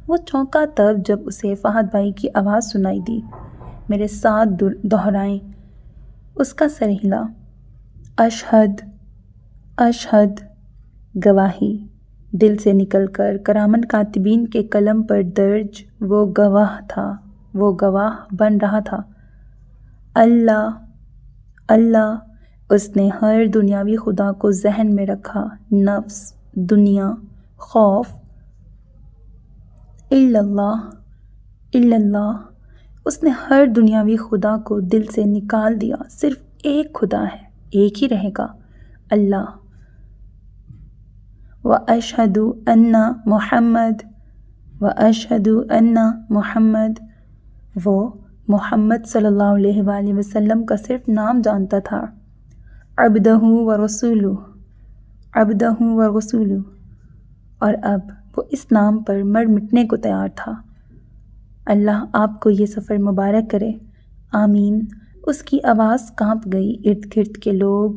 وہ چونکا تب جب اسے فہد بھائی کی آواز سنائی دی، میرے ساتھ دہرائیں۔ اس کا سر ہلا۔ اشہد، اشہد، گواہی دل سے نکل کر کرامن کاتبین کے قلم پر درج وہ گواہ تھا، وہ گواہ بن رہا تھا۔ اللہ، اللہ۔ اس نے ہر دنیاوی خدا کو ذہن میں رکھا، نفس، دنیا، خوف۔ اللہ، اللہ۔ اس نے ہر دنیاوی خدا کو دل سے نکال دیا۔ صرف ایک خدا ہے، ایک ہی رہے گا، اللہ۔ وَأَشْهَدُ أَنَّ مُحَمَّد، وَأَشْهَدُ أَنَّ مُحَمَّد۔ وہ محمد صلی اللہ علیہ وآلہ وسلم کا صرف نام جانتا تھا۔ عبدہ ورسولہ، عبدہ ورسولہ۔ اور اب وہ اس نام پر مر مٹنے کو تیار تھا۔ اللہ آپ کو یہ سفر مبارک کرے، آمین۔ اس کی آواز کانپ گئی۔ ارد گرد کے لوگ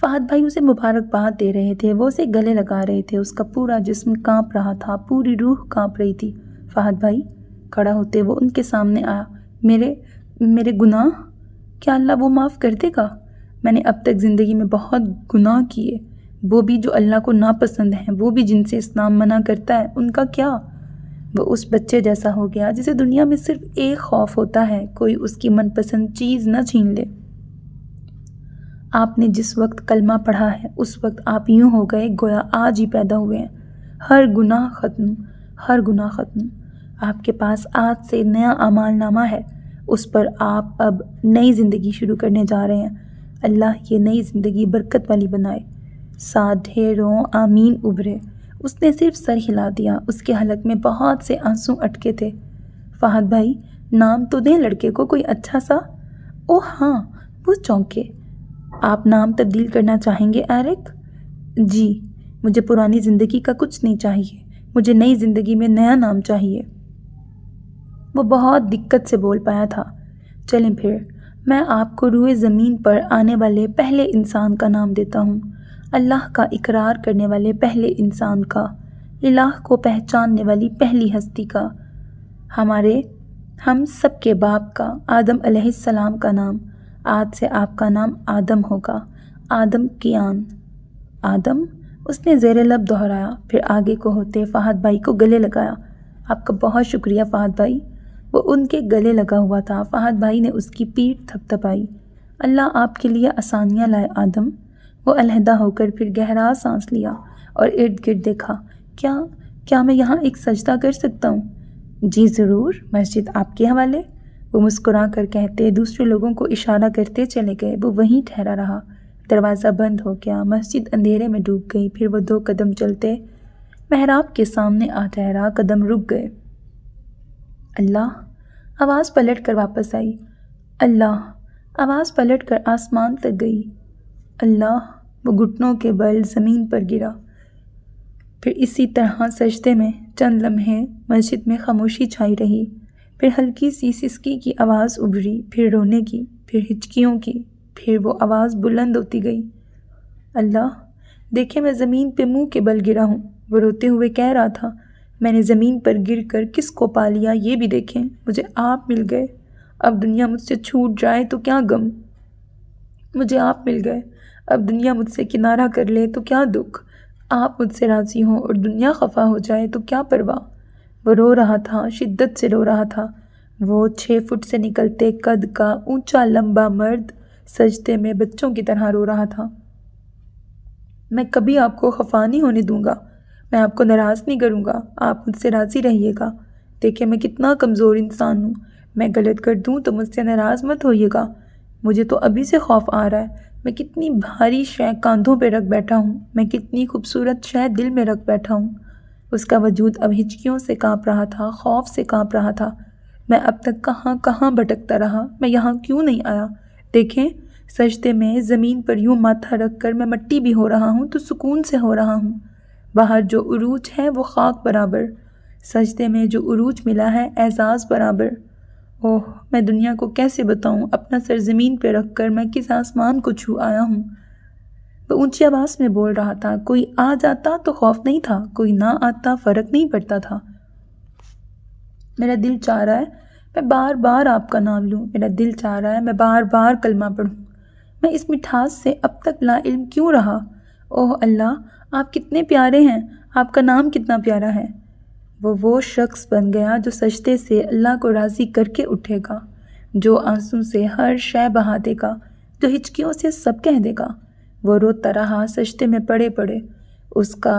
فہد بھائی اسے مبارکباد دے رہے تھے، وہ اسے گلے لگا رہے تھے۔ اس کا پورا جسم کانپ رہا تھا، پوری روح کانپ رہی تھی۔ فہد بھائی کھڑا ہوتے وہ ان کے سامنے آیا۔ میرے گناہ کیا اللہ وہ معاف کر دے گا؟ میں نے اب تک زندگی میں بہت گناہ کیے، وہ بھی جو اللہ کو ناپسند ہیں، وہ بھی جن سے اسلام منع کرتا ہے۔ ان کا کیا؟ وہ اس بچے جیسا ہو گیا جسے دنیا میں صرف ایک خوف ہوتا ہے، کوئی اس کی من پسند چیز نہ چھین لے۔ آپ نے جس وقت کلمہ پڑھا ہے اس وقت آپ یوں ہو گئے گویا آج ہی پیدا ہوئے ہیں۔ ہر گناہ ختم، ہر گناہ ختم۔ آپ کے پاس آج سے نیا اعمال نامہ ہے، اس پر آپ اب نئی زندگی شروع کرنے جا رہے ہیں۔ اللہ یہ نئی زندگی برکت والی بنائے۔ ساتھ ڈھیروں آمین ابھرے۔ اس نے صرف سر ہلا دیا، اس کے حلق میں بہت سے آنسو اٹکے تھے۔ فہد بھائی نام تو دیں لڑکے کو کوئی اچھا سا۔ اوہ ہاں، وہ چونکے۔ آپ نام تبدیل کرنا چاہیں گے ایرک؟ جی، مجھے پرانی زندگی کا کچھ نہیں چاہیے، مجھے نئی زندگی میں نیا نام چاہیے۔ وہ بہت دقت سے بول پایا تھا۔ چلیں پھر، میں آپ کو روئے زمین پر آنے والے پہلے انسان کا نام دیتا ہوں، اللہ کا اقرار کرنے والے پہلے انسان کا، الہ کو پہچاننے والی پہلی ہستی کا، ہم سب کے باپ کا، آدم علیہ السلام کا نام۔ آج سے آپ کا نام آدم ہوگا، آدم کیان۔ آدم، اس نے زیر لب دہرایا، پھر آگے کو ہوتے فہد بھائی کو گلے لگایا۔ آپ کا بہت شکریہ فہد بھائی۔ وہ ان کے گلے لگا ہوا تھا۔ فہد بھائی نے اس کی پیٹھ تھپتھپائی۔ اللہ آپ کے لیے آسانیاں لائے آدم۔ وہ علیحدہ ہو کر پھر گہرا سانس لیا اور ارد گرد دیکھا۔ کیا میں یہاں ایک سجدہ کر سکتا ہوں؟ جی ضرور، مسجد آپ کے حوالے۔ وہ مسکرا کر کہتے دوسرے لوگوں کو اشارہ کرتے چلے گئے۔ وہ وہیں ٹھہرا رہا۔ دروازہ بند ہو گیا، مسجد اندھیرے میں ڈوب گئی۔ پھر وہ 2 قدم چلتے محراب کے سامنے آ ٹھہرا، قدم رک گئے۔ اللہ، آواز پلٹ کر واپس آئی۔ اللہ، آواز پلٹ کر آسمان تک گئی۔ اللہ، وہ گھٹنوں کے بل زمین پر گرا۔ پھر اسی طرح سجدے میں چند لمحے مسجد میں خاموشی چھائی رہی۔ پھر ہلکی سی سسکی کی آواز ابھری، پھر رونے کی، پھر ہچکیوں کی، پھر وہ آواز بلند ہوتی گئی۔ اللہ، دیکھیں میں زمین پہ منہ کے بل گرا ہوں۔ وہ روتے ہوئے کہہ رہا تھا، میں نے زمین پر گر کر کس کو پا لیا یہ بھی دیکھیں، مجھے آپ مل گئے۔ اب دنیا مجھ سے چھوٹ جائے تو کیا غم، مجھے آپ مل گئے۔ اب دنیا مجھ سے کنارہ کر لے تو کیا دکھ، آپ مجھ سے راضی ہوں اور دنیا خفا ہو جائے تو کیا پرواہ۔ وہ رو رہا تھا، شدت سے رو رہا تھا۔ وہ 6 فٹ سے نکلتے قد کا اونچا لمبا مرد سجدے میں بچوں کی طرح رو رہا تھا۔ میں کبھی آپ کو خفا نہیں ہونے دوں گا، میں آپ کو ناراض نہیں کروں گا، آپ مجھ سے راضی رہیے گا۔ دیکھیں میں کتنا کمزور انسان ہوں، میں غلط کر دوں تو مجھ سے ناراض مت ہوئیے گا۔ مجھے تو ابھی سے خوف آ رہا ہے، میں کتنی بھاری شے کاندھوں پہ رکھ بیٹھا ہوں، میں کتنی خوبصورت شے دل میں رکھ بیٹھا ہوں۔ اس کا وجود اب ہچکیوں سے کانپ رہا تھا، خوف سے کانپ رہا تھا۔ میں اب تک کہاں کہاں بھٹکتا رہا، میں یہاں کیوں نہیں آیا؟ دیکھیں سجدے میں زمین پر یوں ماتھا رکھ کر میں مٹی بھی ہو رہا ہوں تو سکون سے ہو رہا ہوں۔ باہر جو عروج ہے وہ خاک برابر، سجدے میں جو عروج ملا ہے اعزاز برابر۔ اوہ، میں دنیا کو کیسے بتاؤں اپنا سر زمین پہ رکھ کر میں کس آسمان کو چھو آیا ہوں۔ وہ اونچی آواز میں بول رہا تھا، کوئی آ جاتا تو خوف نہیں تھا، کوئی نہ آتا فرق نہیں پڑتا تھا۔ میرا دل چاہ رہا ہے میں بار بار آپ کا نام لوں، میرا دل چاہ رہا ہے میں بار بار کلمہ پڑھوں۔ میں اس مٹھاس سے اب تک لا علم کیوں رہا؟ اوہ اللہ، آپ کتنے پیارے ہیں، آپ کا نام کتنا پیارا ہے۔ وہ شخص بن گیا جو سجدے سے اللہ کو راضی کر کے اٹھے گا، جو آنسوں سے ہر شے بہا دے گا، جو ہچکیوں سے سب کہہ دے گا۔ وہ روتا رہا سجدے میں پڑے پڑے۔ اس کا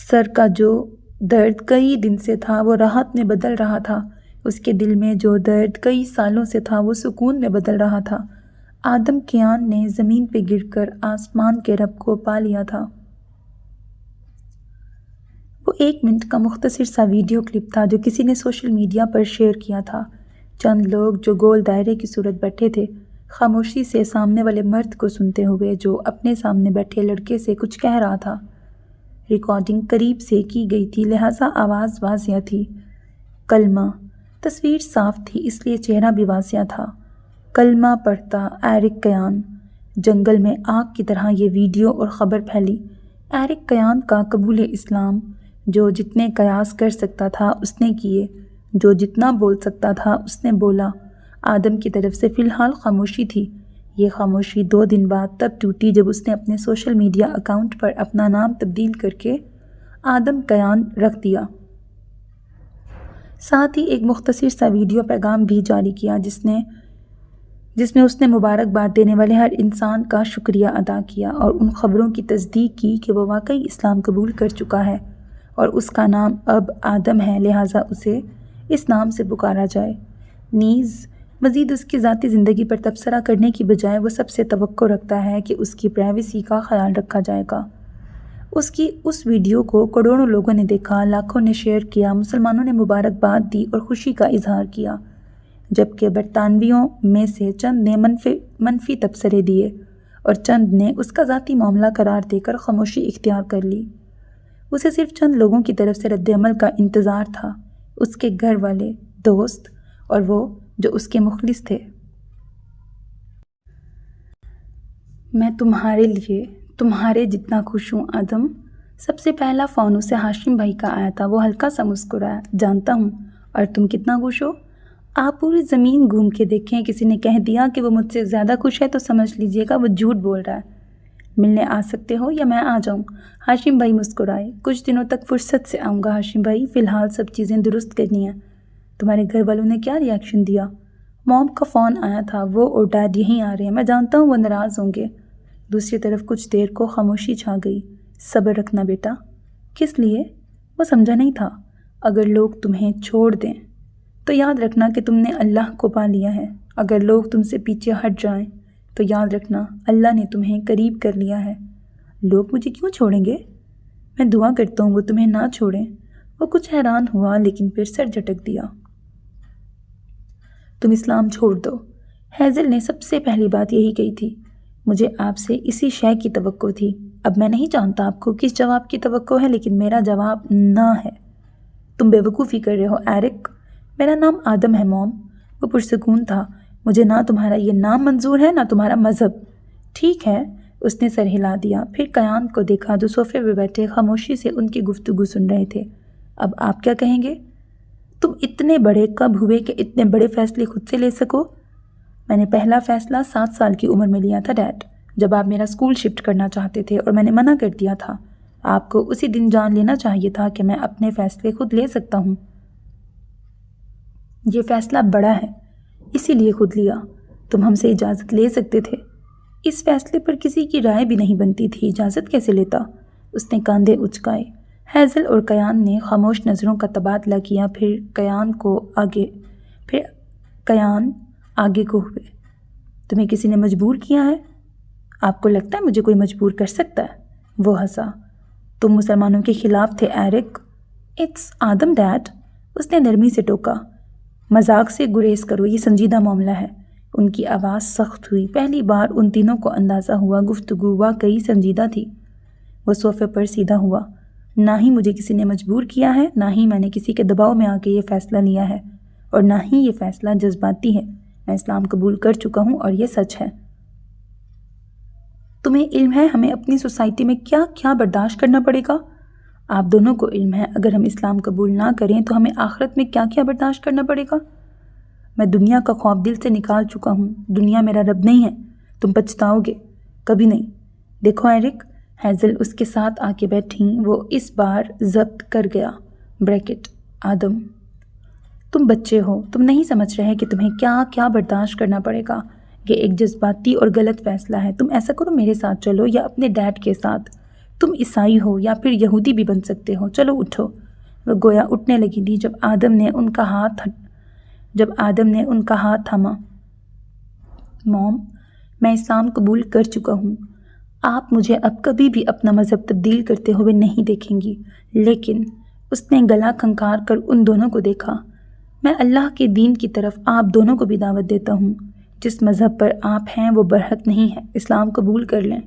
سر کا جو درد کئی دن سے تھا وہ راحت میں بدل رہا تھا، اس کے دل میں جو درد کئی سالوں سے تھا وہ سکون میں بدل رہا تھا۔ آدم کیان نے زمین پہ گر کر آسمان کے رب کو پا لیا تھا۔ وہ 1 منٹ کا مختصر سا ویڈیو کلپ تھا جو کسی نے سوشل میڈیا پر شیئر کیا تھا۔ چند لوگ جو گول دائرے کی صورت بیٹھے تھے، خاموشی سے سامنے والے مرد کو سنتے ہوئے جو اپنے سامنے بیٹھے لڑکے سے کچھ کہہ رہا تھا۔ ریکارڈنگ قریب سے کی گئی تھی لہٰذا آواز واضح تھی۔ کلمہ، تصویر صاف تھی اس لیے چہرہ بھی واضح تھا۔ کلمہ پڑھتا ایرک کیان۔ جنگل میں آگ کی طرح یہ ویڈیو اور خبر پھیلی۔ ایرک کیان کا قبول اسلام، جو جتنے قیاس کر سکتا تھا اس نے کیے، جو جتنا بول سکتا تھا اس نے بولا۔ آدم کی طرف سے فی الحال خاموشی تھی۔ یہ خاموشی 2 دن بعد تب ٹوٹی جب اس نے اپنے سوشل میڈیا اکاؤنٹ پر اپنا نام تبدیل کر کے آدم کیان رکھ دیا۔ ساتھ ہی ایک مختصر سا ویڈیو پیغام بھی جاری کیا جس میں اس نے مبارکباد دینے والے ہر انسان کا شکریہ ادا کیا اور ان خبروں کی تصدیق کی کہ وہ واقعی اسلام قبول کر چکا ہے اور اس کا نام اب آدم ہے، لہٰذا اسے اس نام سے پکارا جائے۔ نیز مزید اس کی ذاتی زندگی پر تبصرہ کرنے کی بجائے وہ سب سے توقع رکھتا ہے کہ اس کی پرائیویسی کا خیال رکھا جائے گا۔ اس کی اس ویڈیو کو کروڑوں لوگوں نے دیکھا، لاکھوں نے شیئر کیا، مسلمانوں نے مبارکباد دی اور خوشی کا اظہار کیا، جبکہ برطانویوں میں سے چند نے منفی تبصرے دیے اور چند نے اس کا ذاتی معاملہ قرار دے کر خاموشی اختیار کر لی۔ اسے صرف چند لوگوں کی طرف سے رد عمل کا انتظار تھا، اس کے گھر والے، دوست اور وہ جو اس کے مخلص تھے۔ میں تمہارے لیے تمہارے جتنا خوش ہوں آدم۔ سب سے پہلا فون اسے ہاشم بھائی کا آیا تھا۔ وہ ہلکا سا مسکرایا۔ جانتا ہوں، اور تم کتنا خوش ہو؟ آپ پوری زمین گھوم کے دیکھیں، کسی نے کہہ دیا کہ وہ مجھ سے زیادہ خوش ہے تو سمجھ لیجئے گا وہ جھوٹ بول رہا ہے۔ ملنے آ سکتے ہو یا میں آ جاؤں؟ ہاشم بھائی مسکرائے۔ کچھ دنوں تک فرصت سے آؤں گا ہاشم بھائی، فی الحال سب چیزیں درست کرنی ہیں۔ تمہارے گھر والوں نے کیا ری ایکشن دیا؟ موم کا فون آیا تھا، وہ اور ڈیڈ یہیں آ رہے ہیں۔ میں جانتا ہوں وہ ناراض ہوں گے۔ دوسری طرف کچھ دیر کو خاموشی چھا گئی۔ صبر رکھنا بیٹا۔ کس لیے؟ وہ سمجھا نہیں تھا۔ اگر لوگ تمہیں چھوڑ دیں تو یاد رکھنا کہ تم نے اللہ کو پا لیا ہے۔ اگر لوگ تم سے پیچھے ہٹ جائیں تو یاد رکھنا اللہ نے تمہیں قریب کر لیا ہے۔ لوگ مجھے کیوں چھوڑیں گے؟ میں دعا کرتا ہوں وہ تمہیں نہ چھوڑیں۔ وہ کچھ حیران ہوا لیکن پھر سر جھٹک دیا۔ تم اسلام چھوڑ دو۔ ہیزل نے سب سے پہلی بات یہی کہی تھی۔ مجھے آپ سے اسی شے کی توقع تھی۔ اب میں نہیں جانتا آپ کو کس جواب کی توقع ہے، لیکن میرا جواب نہ ہے۔ تم بے وقوفی کر رہے ہو ایرک۔ میرا نام آدم ہے موم۔ وہ پرسکون تھا۔ مجھے نہ تمہارا یہ نام منظور ہے نہ تمہارا مذہب۔ ٹھیک ہے، اس نے سر ہلا دیا۔ پھر قیان کو دیکھا جو صوفے پہ بیٹھے خاموشی سے ان کی گفتگو سن رہے تھے۔ اب آپ کیا کہیں گے؟ تم اتنے بڑے کب ہوئے کہ اتنے بڑے فیصلے خود سے لے سکو؟ میں نے پہلا فیصلہ 7 سال کی عمر میں لیا تھا ڈیڈ، جب آپ میرا اسکول شفٹ کرنا چاہتے تھے اور میں نے منع کر دیا تھا۔ آپ کو اسی دن جان لینا چاہیے تھا کہ میں اپنے فیصلے خود لے سکتا ہوں۔ یہ فیصلہ بڑا ہے، اسی لیے خود لیا۔ تم ہم سے اجازت لے سکتے تھے۔ اس فیصلے پر کسی کی رائے بھی نہیں بنتی تھی، اجازت کیسے لیتا؟ اس نے کاندھے اچکائے۔ ہیزل اور قیان نے خاموش نظروں کا تبادلہ کیا، پھر قیان آگے کو ہوئے۔ تمہیں کسی نے مجبور کیا ہے؟ آپ کو لگتا ہے مجھے کوئی مجبور کر سکتا ہے؟ وہ ہنسا۔ تم مسلمانوں کے خلاف تھے ایرک۔ اٹس آدم ڈیڈ، اس نے نرمی سے ٹوکا۔ مذاق سے گریز کرو، یہ سنجیدہ معاملہ ہے۔ ان کی آواز سخت ہوئی۔ پہلی بار ان تینوں کو اندازہ ہوا گفتگو واقعی سنجیدہ تھی۔ وہ صوفے پر سیدھا ہوا۔ نہ ہی مجھے کسی نے مجبور کیا ہے، نہ ہی میں نے کسی کے دباؤ میں آ کے یہ فیصلہ لیا ہے، اور نہ ہی یہ فیصلہ جذباتی ہے۔ میں اسلام قبول کر چکا ہوں اور یہ سچ ہے۔ تمہیں علم ہے ہمیں اپنی سوسائٹی میں کیا کیا برداشت کرنا پڑے گا؟ آپ دونوں کو علم ہے اگر ہم اسلام قبول نہ کریں تو ہمیں آخرت میں کیا کیا برداشت کرنا پڑے گا۔ میں دنیا کا خواب دل سے نکال چکا ہوں۔ دنیا میرا رب نہیں ہے۔ تم پچھتاؤ گے۔ کبھی نہیں۔ دیکھو ایرک، ہیزل اس کے ساتھ آ کے بیٹھیں۔ وہ اس بار ضبط کر گیا۔ بریکٹ آدم، تم بچے ہو، تم نہیں سمجھ رہے کہ تمہیں کیا کیا برداشت کرنا پڑے گا۔ یہ ایک جذباتی اور غلط فیصلہ ہے۔ تم ایسا کرو، میرے ساتھ چلو یا اپنے ڈیڈ کے ساتھ۔ تم عیسائی ہو یا پھر یہودی بھی بن سکتے ہو۔ چلو اٹھو۔ وہ گویا اٹھنے لگی تھی جب آدم نے ان کا ہاتھ تھاما۔ موم، میں اسلام قبول کر چکا ہوں۔ آپ مجھے اب کبھی بھی اپنا مذہب تبدیل کرتے ہوئے نہیں دیکھیں گی۔ لیکن اس نے گلا کھنکار کر ان دونوں کو دیکھا۔ میں اللہ کے دین کی طرف آپ دونوں کو بھی دعوت دیتا ہوں۔ جس مذہب پر آپ ہیں وہ برحق نہیں ہے۔ اسلام قبول کر لیں۔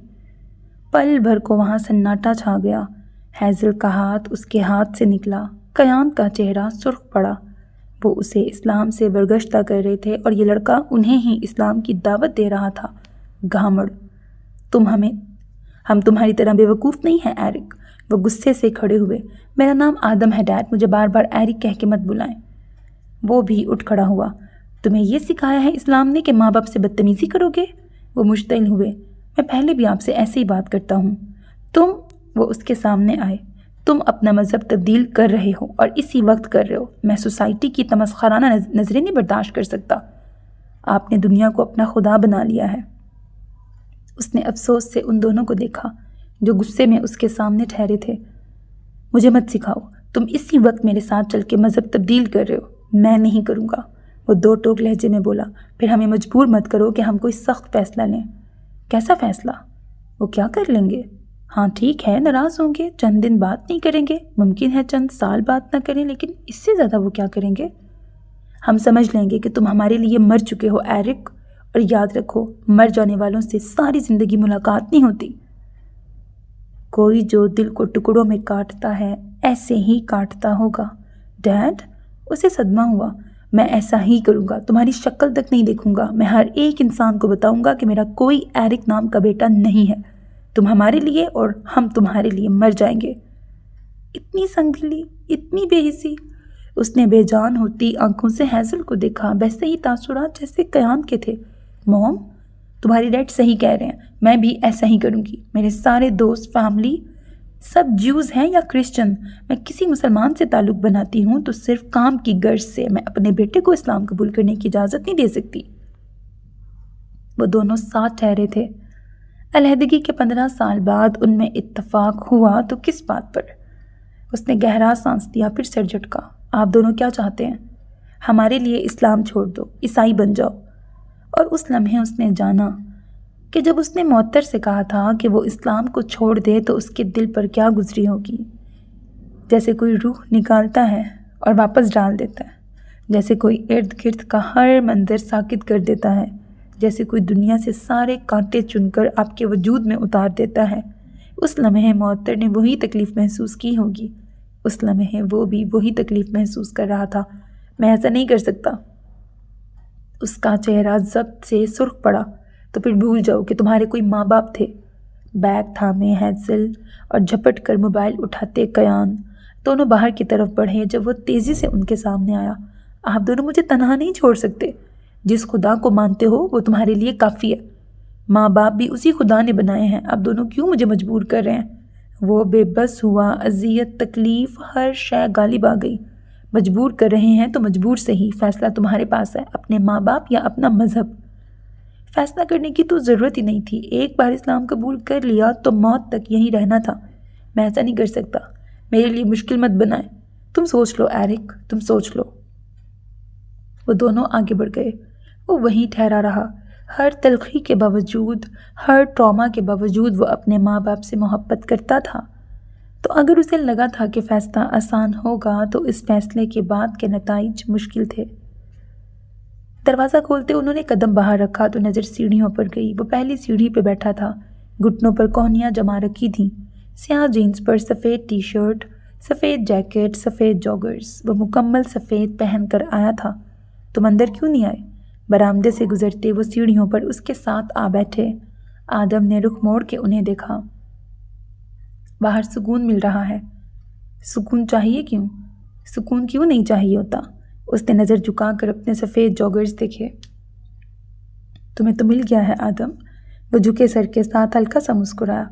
پل بھر کو وہاں سناٹا چھا گیا۔ ہیزل کا ہاتھ اس کے ہاتھ سے نکلا۔ قیان کا چہرہ سرخ پڑا۔ وہ اسے اسلام سے برگشتہ کر رہے تھے اور یہ لڑکا انہیں ہی اسلام کی دعوت دے رہا تھا۔ گھامڑ، ہم تمہاری طرح بے وقوف نہیں ہیں ایرک۔ وہ غصے سے کھڑے ہوئے۔ میرا نام آدم ہے ڈیڈ، مجھے بار بار ایرک کہہ کے مت بلائیں۔ وہ بھی اٹھ کھڑا ہوا۔ تمہیں یہ سکھایا ہے اسلام نے کہ ماں باپ سے بدتمیزی کرو گے؟ وہ مشتعل ہوئے۔ میں پہلے بھی آپ سے ایسے ہی بات کرتا ہوں۔ وہ اس کے سامنے آئے۔ تم اپنا مذہب تبدیل کر رہے ہو اور اسی وقت کر رہے ہو۔ میں سوسائٹی کی تمسخرانہ نظریں نہیں برداشت کر سکتا۔ آپ نے دنیا کو اپنا خدا بنا لیا ہے۔ اس نے افسوس سے ان دونوں کو دیکھا جو غصے میں اس کے سامنے ٹھہرے تھے۔ مجھے مت سکھاؤ، تم اسی وقت میرے ساتھ چل کے مذہب تبدیل کر رہے ہو۔ میں نہیں کروں گا، وہ 2 ٹوک لہجے میں بولا۔ پھر ہمیں مجبور مت کرو کہ ہم کوئی سخت فیصلہ لیں۔ کیسا فیصلہ؟ وہ کیا کر لیں گے؟ ہاں ٹھیک ہے، ناراض ہوں گے، چند دن بات نہیں کریں گے، ممکن ہے چند سال بات نہ کریں، لیکن اس سے زیادہ وہ کیا کریں گے؟ ہم سمجھ لیں گے کہ تم ہمارے لیے مر چکے ہو ایرک، اور یاد رکھو مر جانے والوں سے ساری زندگی ملاقات نہیں ہوتی۔ کوئی جو دل کو ٹکڑوں میں کاٹتا ہے ایسے ہی کاٹتا ہوگا۔ ڈیڈ، اسے صدمہ ہوا۔ میں ایسا ہی کروں گا، تمہاری شکل تک نہیں دیکھوں گا، میں ہر ایک انسان کو بتاؤں گا کہ میرا کوئی ایرک نام کا بیٹا نہیں ہے، تم ہمارے لیے اور ہم تمہارے لیے مر جائیں گے۔ اتنی سنگ دلی، اتنی بے حسی۔ اس نے بے جان ہوتی آنکھوں سے ہیزل کو دیکھا، ویسے ہی تاثرات جیسے قیام کے تھے۔ موم، تمہاری ڈیڈ صحیح کہہ رہے ہیں، میں بھی ایسا ہی کروں گی۔ میرے سارے دوست، فیملی سب جیوز ہیں یا کرسچن، میں کسی مسلمان سے تعلق بناتی ہوں تو صرف کام کی غرض سے، میں اپنے بیٹے کو اسلام قبول کرنے کی اجازت نہیں دے سکتی۔ وہ دونوں ساتھ ٹھہرے تھے۔ علیحدگی کے 15 سال بعد ان میں اتفاق ہوا تو کس بات پر؟ اس نے گہرا سانس لیا، پھر سر جھٹکا۔ آپ دونوں کیا چاہتے ہیں؟ ہمارے لیے اسلام چھوڑ دو، عیسائی بن جاؤ۔ اور اس لمحے اس نے جانا کہ جب اس نے معطر سے کہا تھا کہ وہ اسلام کو چھوڑ دے تو اس کے دل پر کیا گزری ہوگی۔ جیسے کوئی روح نکالتا ہے اور واپس ڈال دیتا ہے، جیسے کوئی ارد گرد کا ہر منظر ساکت کر دیتا ہے، جیسے کوئی دنیا سے سارے کانٹے چن کر آپ کے وجود میں اتار دیتا ہے۔ اس لمحے معطر نے وہی تکلیف محسوس کی ہوگی، اس لمحے وہ بھی وہی تکلیف محسوس کر رہا تھا۔ میں ایسا نہیں کر سکتا۔ اس کا چہرہ ضبط سے سرخ پڑا۔ تو پھر بھول جاؤ کہ تمہارے کوئی ماں باپ تھے۔ بیگ تھامے ہیزل اور جھپٹ کر موبائل اٹھاتے قیان دونوں باہر کی طرف بڑھے جب وہ تیزی سے ان کے سامنے آیا۔ آپ دونوں مجھے تنہا نہیں چھوڑ سکتے۔ جس خدا کو مانتے ہو وہ تمہارے لیے کافی ہے۔ ماں باپ بھی اسی خدا نے بنائے ہیں، اب دونوں کیوں مجھے مجبور کر رہے ہیں؟ وہ بے بس ہوا، اذیت، تکلیف، ہر شے غالب آ گئی۔ مجبور کر رہے ہیں تو مجبور صحیح، فیصلہ تمہارے پاس ہے، اپنے ماں باپ یا اپنا مذہب۔ فیصلہ کرنے کی تو ضرورت ہی نہیں تھی، ایک بار اسلام قبول کر لیا تو موت تک یہیں رہنا تھا۔ میں ایسا نہیں کر سکتا، میرے لیے مشکل مت بنائیں۔ تم سوچ لو ایرک، تم سوچ لو۔ وہ دونوں آگے بڑھ گئے۔ وہ وہیں ٹھہرا رہا۔ ہر تلخی کے باوجود، ہر ٹراما کے باوجود وہ اپنے ماں باپ سے محبت کرتا تھا۔ تو اگر اسے لگا تھا کہ فیصلہ آسان ہوگا تو اس فیصلے کے بعد کے نتائج مشکل تھے۔ دروازہ کھولتے انہوں نے قدم باہر رکھا تو نظر سیڑھیوں پر گئی۔ وہ پہلی سیڑھی پہ بیٹھا تھا، گھٹنوں پر کونیاں جما رکھی تھیں، سیاہ جینس پر سفید ٹی شرٹ، سفید جیکٹ، سفید جاگرز۔ وہ مکمل سفید پہن کر آیا تھا۔ تم اندر کیوں نہیں آئے؟ برآمدے سے گزرتے وہ سیڑھیوں پر اس کے ساتھ آ بیٹھے۔ آدم نے رخ موڑ کے انہیں دیکھا۔ باہر سکون مل رہا ہے۔ سکون چاہیے کیوں؟ سکون کیوں نہیں چاہیے ہوتا؟ اس نے نظر جھکا کر اپنے سفید جاگرز دیکھے۔ تمہیں تو مل گیا ہے آدم۔ وہ جھکے سر کے ساتھ ہلکا سا مسکرایا۔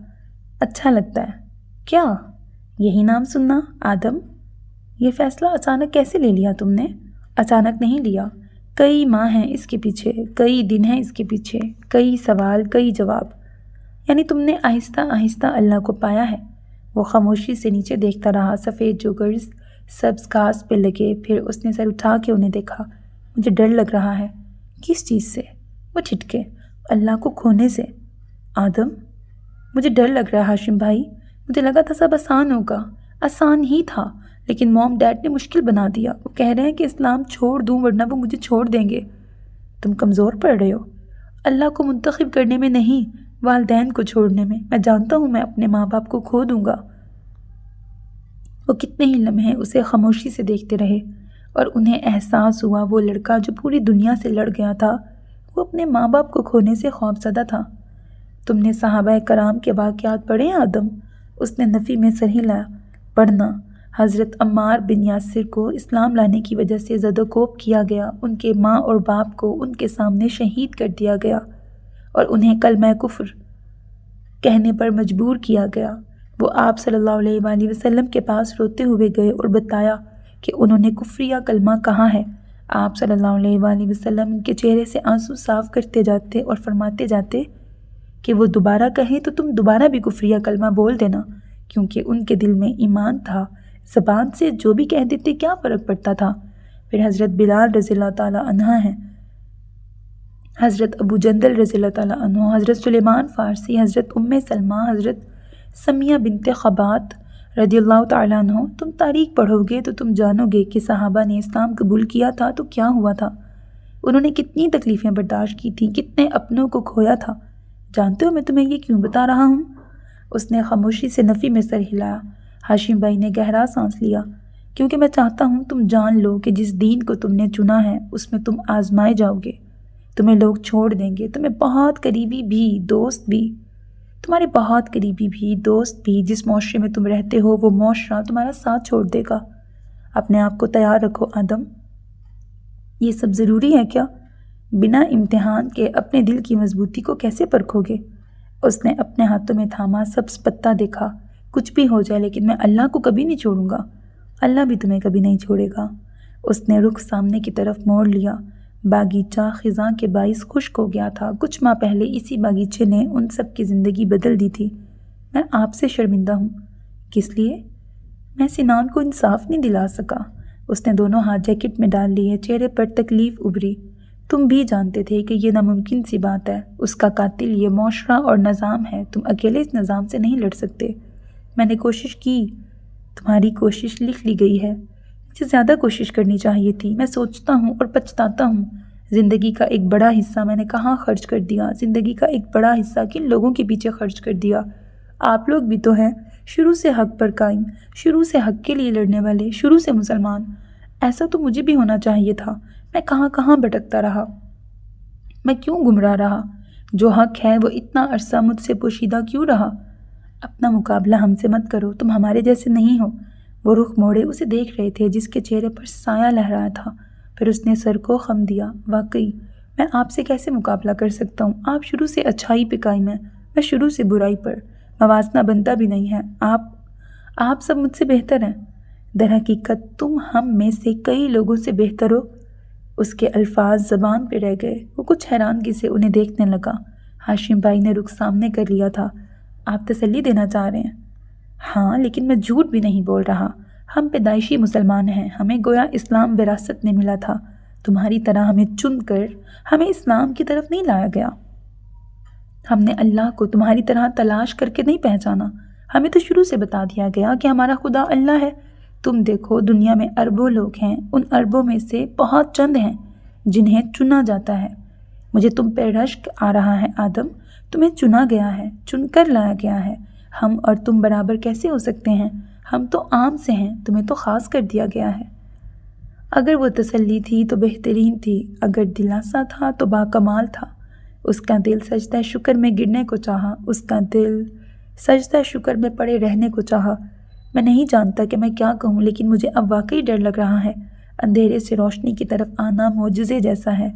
اچھا لگتا ہے۔ کیا؟ یہی نام سننا، آدم۔ یہ فیصلہ اچانک کیسے لے لیا تم نے؟ اچانک نہیں لیا، کئی ماہ ہیں اس کے پیچھے، کئی دن ہیں اس کے پیچھے، کئی سوال، کئی جواب۔ یعنی تم نے آہستہ آہستہ اللہ کو پایا ہے۔ وہ خاموشی سے نیچے دیکھتا رہا۔ سفید جوگرز سبز گھاس پہ لگے، پھر اس نے سر اٹھا کے انہیں دیکھا۔ مجھے ڈر لگ رہا ہے۔ کس چیز سے؟ وہ ٹھٹکے۔ اللہ کو کھونے سے۔ آدم، مجھے ڈر لگ رہا ہے ہاشم بھائی، مجھے لگا تھا سب آسان ہوگا۔ آسان ہی تھا، لیکن موم ڈیڈ نے مشکل بنا دیا۔ وہ کہہ رہے ہیں کہ اسلام چھوڑ دوں ورنہ وہ مجھے چھوڑ دیں گے۔ تم کمزور پڑ رہے ہو۔ اللہ کو منتخب کرنے میں نہیں، والدین کو چھوڑنے میں۔ میں جانتا ہوں میں اپنے ماں باپ کو کھو دوں گا۔ وہ کتنے ہی لمحے اسے خاموشی سے دیکھتے رہے اور انہیں احساس ہوا وہ لڑکا جو پوری دنیا سے لڑ گیا تھا، وہ اپنے ماں باپ کو کھونے سے خوفزدہ تھا۔ تم نے صحابہ کرام کے واقعات پڑھے ہیں آدم؟ اس نے نفی میں سر ہلایا۔ پڑھنا۔ حضرت عمار بن یاسر کو اسلام لانے کی وجہ سے زد و کوب کیا گیا، ان کے ماں اور باپ کو ان کے سامنے شہید کر دیا گیا اور انہیں کلمہ کفر کہنے پر مجبور کیا گیا۔ وہ آپ صلی اللہ علیہ وآلہ وسلم کے پاس روتے ہوئے گئے اور بتایا کہ انہوں نے کفریہ کلمہ کہا ہے۔ آپ صلی اللہ علیہ وآلہ وسلم ان کے چہرے سے آنسو صاف کرتے جاتے اور فرماتے جاتے کہ وہ دوبارہ کہیں تو تم دوبارہ بھی کفریہ کلمہ بول دینا، کیونکہ ان کے دل میں ایمان تھا۔ زبان سے جو بھی کہہ دیتے کیا فرق پڑتا تھا۔ پھر حضرت بلال رضی اللہ تعالیٰ عنہ ہیں، حضرت ابو جندل رضی اللہ تعالیٰ عنہ، حضرت سلیمان فارسی، حضرت ام سلمہ، حضرت سمیہ بنت خبات رضی اللہ تعالیٰ عنہ۔ تم تاریخ پڑھو گے تو تم جانو گے کہ صحابہ نے اسلام قبول کیا تھا تو کیا ہوا تھا۔ انہوں نے کتنی تکلیفیں برداشت کی تھیں، کتنے اپنوں کو کھویا تھا۔ جانتے ہو میں تمہیں یہ کیوں بتا رہا ہوں؟ اس نے خاموشی سے نفی میں سر ہلایا۔ ہاشم بھائی نے گہرا سانس لیا۔ کیونکہ میں چاہتا ہوں تم جان لو کہ جس دین کو تم نے چنا ہے اس میں تم آزمائے جاؤ گے، تمہیں لوگ چھوڑ دیں گے، تمہارے بہت قریبی بھی دوست بھی جس معاشرے میں تم رہتے ہو وہ معاشرہ تمہارا ساتھ چھوڑ دے گا۔ اپنے آپ کو تیار رکھو آدم۔ یہ سب ضروری ہے کیا؟ بنا امتحان کے اپنے دل کی مضبوطی کو کیسے پرکھو گے؟ اس نے اپنے ہاتھوں میں تھاما سبز پتا دیکھا۔ کچھ بھی ہو جائے لیکن میں اللہ کو کبھی نہیں چھوڑوں گا، اللہ بھی تمہیں کبھی نہیں چھوڑے گا۔ اس نے رخ سامنے کی طرف موڑ لیا۔ باغیچہ خزاں کے باعث خشک ہو گیا تھا۔ کچھ ماہ پہلے اسی باغیچے نے ان سب کی زندگی بدل دی تھی۔ میں آپ سے شرمندہ ہوں۔ کس لیے؟ میں سنان کو انصاف نہیں دلا سکا۔ اس نے دونوں ہاتھ جیکٹ میں ڈال لیے، چہرے پر تکلیف ابھری۔ تم بھی جانتے تھے کہ یہ ناممکن سی بات ہے، اس کا قاتل یہ معاشرہ اور نظام ہے، تم اکیلے اس نظام سے نہیں لڑ سکتے۔ میں نے کوشش کی، تمہاری کوشش لکھ لی گئی ہے، مجھے زیادہ کوشش کرنی چاہیے تھی۔ میں سوچتا ہوں اور پچھتاتا ہوں، زندگی کا ایک بڑا حصہ میں نے کہاں خرچ کر دیا، زندگی کا ایک بڑا حصہ کن لوگوں کے پیچھے خرچ کر دیا۔ آپ لوگ بھی تو ہیں، شروع سے حق پر قائم، شروع سے حق کے لیے لڑنے والے، شروع سے مسلمان۔ ایسا تو مجھے بھی ہونا چاہیے تھا۔ میں کہاں کہاں بھٹکتا رہا، میں کیوں گمراہ رہا؟ جو حق ہے وہ اتنا عرصہ مجھ سے پوشیدہ کیوں رہا؟ اپنا مقابلہ ہم سے مت کرو، تم ہمارے جیسے نہیں ہو۔ وہ رخ موڑے اسے دیکھ رہے تھے جس کے چہرے پر سایہ لہرایا تھا۔ پھر اس نے سر کو خم دیا۔ واقعی میں آپ سے کیسے مقابلہ کر سکتا ہوں؟ آپ شروع سے اچھائی پہ قائم ہیں، میں شروع سے برائی پر۔ موازنہ بنتا بھی نہیں ہے۔ آپ سب مجھ سے بہتر ہیں، در حقیقت تم ہم میں سے کئی لوگوں سے بہتر ہو۔ اس کے الفاظ زبان پہ رہ گئے۔ وہ کچھ حیرانگی سے انہیں دیکھنے لگا۔ ہاشم بھائی نے رخ سامنے کر لیا تھا۔ آپ تسلی دینا چاہ رہے ہیں؟ ہاں، لیکن میں جھوٹ بھی نہیں بول رہا۔ ہم پیدائشی مسلمان ہیں، ہمیں گویا اسلام وراثت میں ملا تھا۔ تمہاری طرح ہمیں چن کر ہمیں اسلام کی طرف نہیں لایا گیا۔ ہم نے اللہ کو تمہاری طرح تلاش کر کے نہیں پہچانا۔ ہمیں تو شروع سے بتا دیا گیا کہ ہمارا خدا اللہ ہے۔ تم دیکھو، دنیا میں اربوں لوگ ہیں، ان اربوں میں سے بہت چند ہیں جنہیں چنا جاتا ہے۔ مجھے تم پہ رشک آ رہا ہے آدم، تمہیں چنا گیا ہے، چن کر لایا گیا ہے۔ ہم اور تم برابر کیسے ہو سکتے ہیں؟ ہم تو عام سے ہیں، تمہیں تو خاص کر دیا گیا ہے۔ اگر وہ تسلی تھی تو بہترین تھی، اگر دلاسا تھا تو باکمال تھا۔ اس کا دل سجدہ شکر میں گرنے کو چاہا، اس کا دل سجدہ شکر میں پڑے رہنے کو چاہا۔ میں نہیں جانتا کہ میں کیا کہوں، لیکن مجھے اب واقعی ڈر لگ رہا ہے۔ اندھیرے سے روشنی کی طرف آنا معجزے جیسا ہے،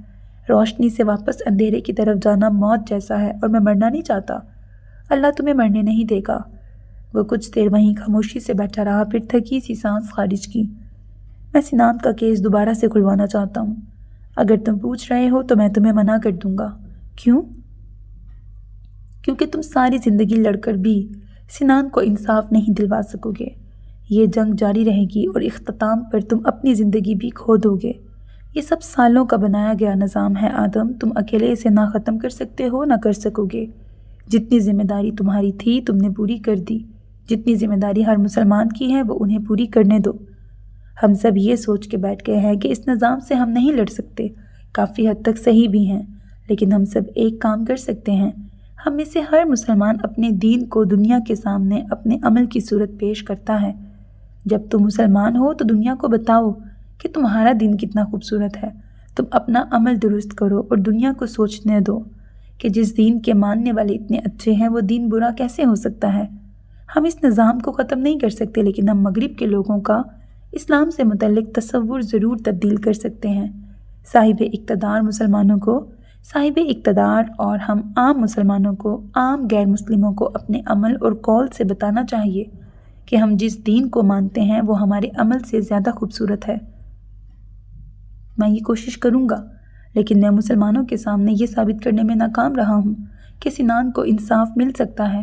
روشنی سے واپس اندھیرے کی طرف جانا موت جیسا ہے، اور میں مرنا نہیں چاہتا۔ اللہ تمہیں مرنے نہیں دے گا۔ وہ کچھ دیر وہیں خاموشی سے بیٹھا رہا، پھر تھکی سی سانس خارج کی۔ میں سنان کا کیس دوبارہ سے کھلوانا چاہتا ہوں۔ اگر تم پوچھ رہے ہو تو میں تمہیں منع کر دوں گا۔ کیوں؟ کیونکہ تم ساری زندگی لڑ کر بھی سنان کو انصاف نہیں دلوا سکو گے۔ یہ جنگ جاری رہے گی اور اختتام پر تم اپنی زندگی بھی کھو دو گے۔ یہ سب سالوں کا بنایا گیا نظام ہے آدم، تم اکیلے اسے نہ ختم کر سکتے ہو نہ کر سکو گے۔ جتنی ذمہ داری تمہاری تھی تم نے پوری کر دی، جتنی ذمہ داری ہر مسلمان کی ہے وہ انہیں پوری کرنے دو۔ ہم سب یہ سوچ کے بیٹھ گئے ہیں کہ اس نظام سے ہم نہیں لڑ سکتے، کافی حد تک صحیح بھی ہیں، لیکن ہم سب ایک کام کر سکتے ہیں۔ ہم میں سے ہر مسلمان اپنے دین کو دنیا کے سامنے اپنے عمل کی صورت پیش کرتا ہے۔ جب تم مسلمان ہو تو دنیا کو بتاؤ کہ تمہارا دین کتنا خوبصورت ہے۔ تم اپنا عمل درست کرو اور دنیا کو سوچنے دو کہ جس دین کے ماننے والے اتنے اچھے ہیں وہ دین برا کیسے ہو سکتا ہے۔ ہم اس نظام کو ختم نہیں کر سکتے، لیکن ہم مغرب کے لوگوں کا اسلام سے متعلق تصور ضرور تبدیل کر سکتے ہیں۔ صاحب اقتدار مسلمانوں کو، صاحب اقتدار اور ہم عام مسلمانوں کو، عام غیر مسلموں کو اپنے عمل اور قول سے بتانا چاہیے کہ ہم جس دین کو مانتے ہیں وہ ہمارے عمل سے زیادہ خوبصورت ہے۔ میں یہ کوشش کروں گا، لیکن میں مسلمانوں کے سامنے یہ ثابت کرنے میں ناکام رہا ہوں کہ سنان کو انصاف مل سکتا ہے۔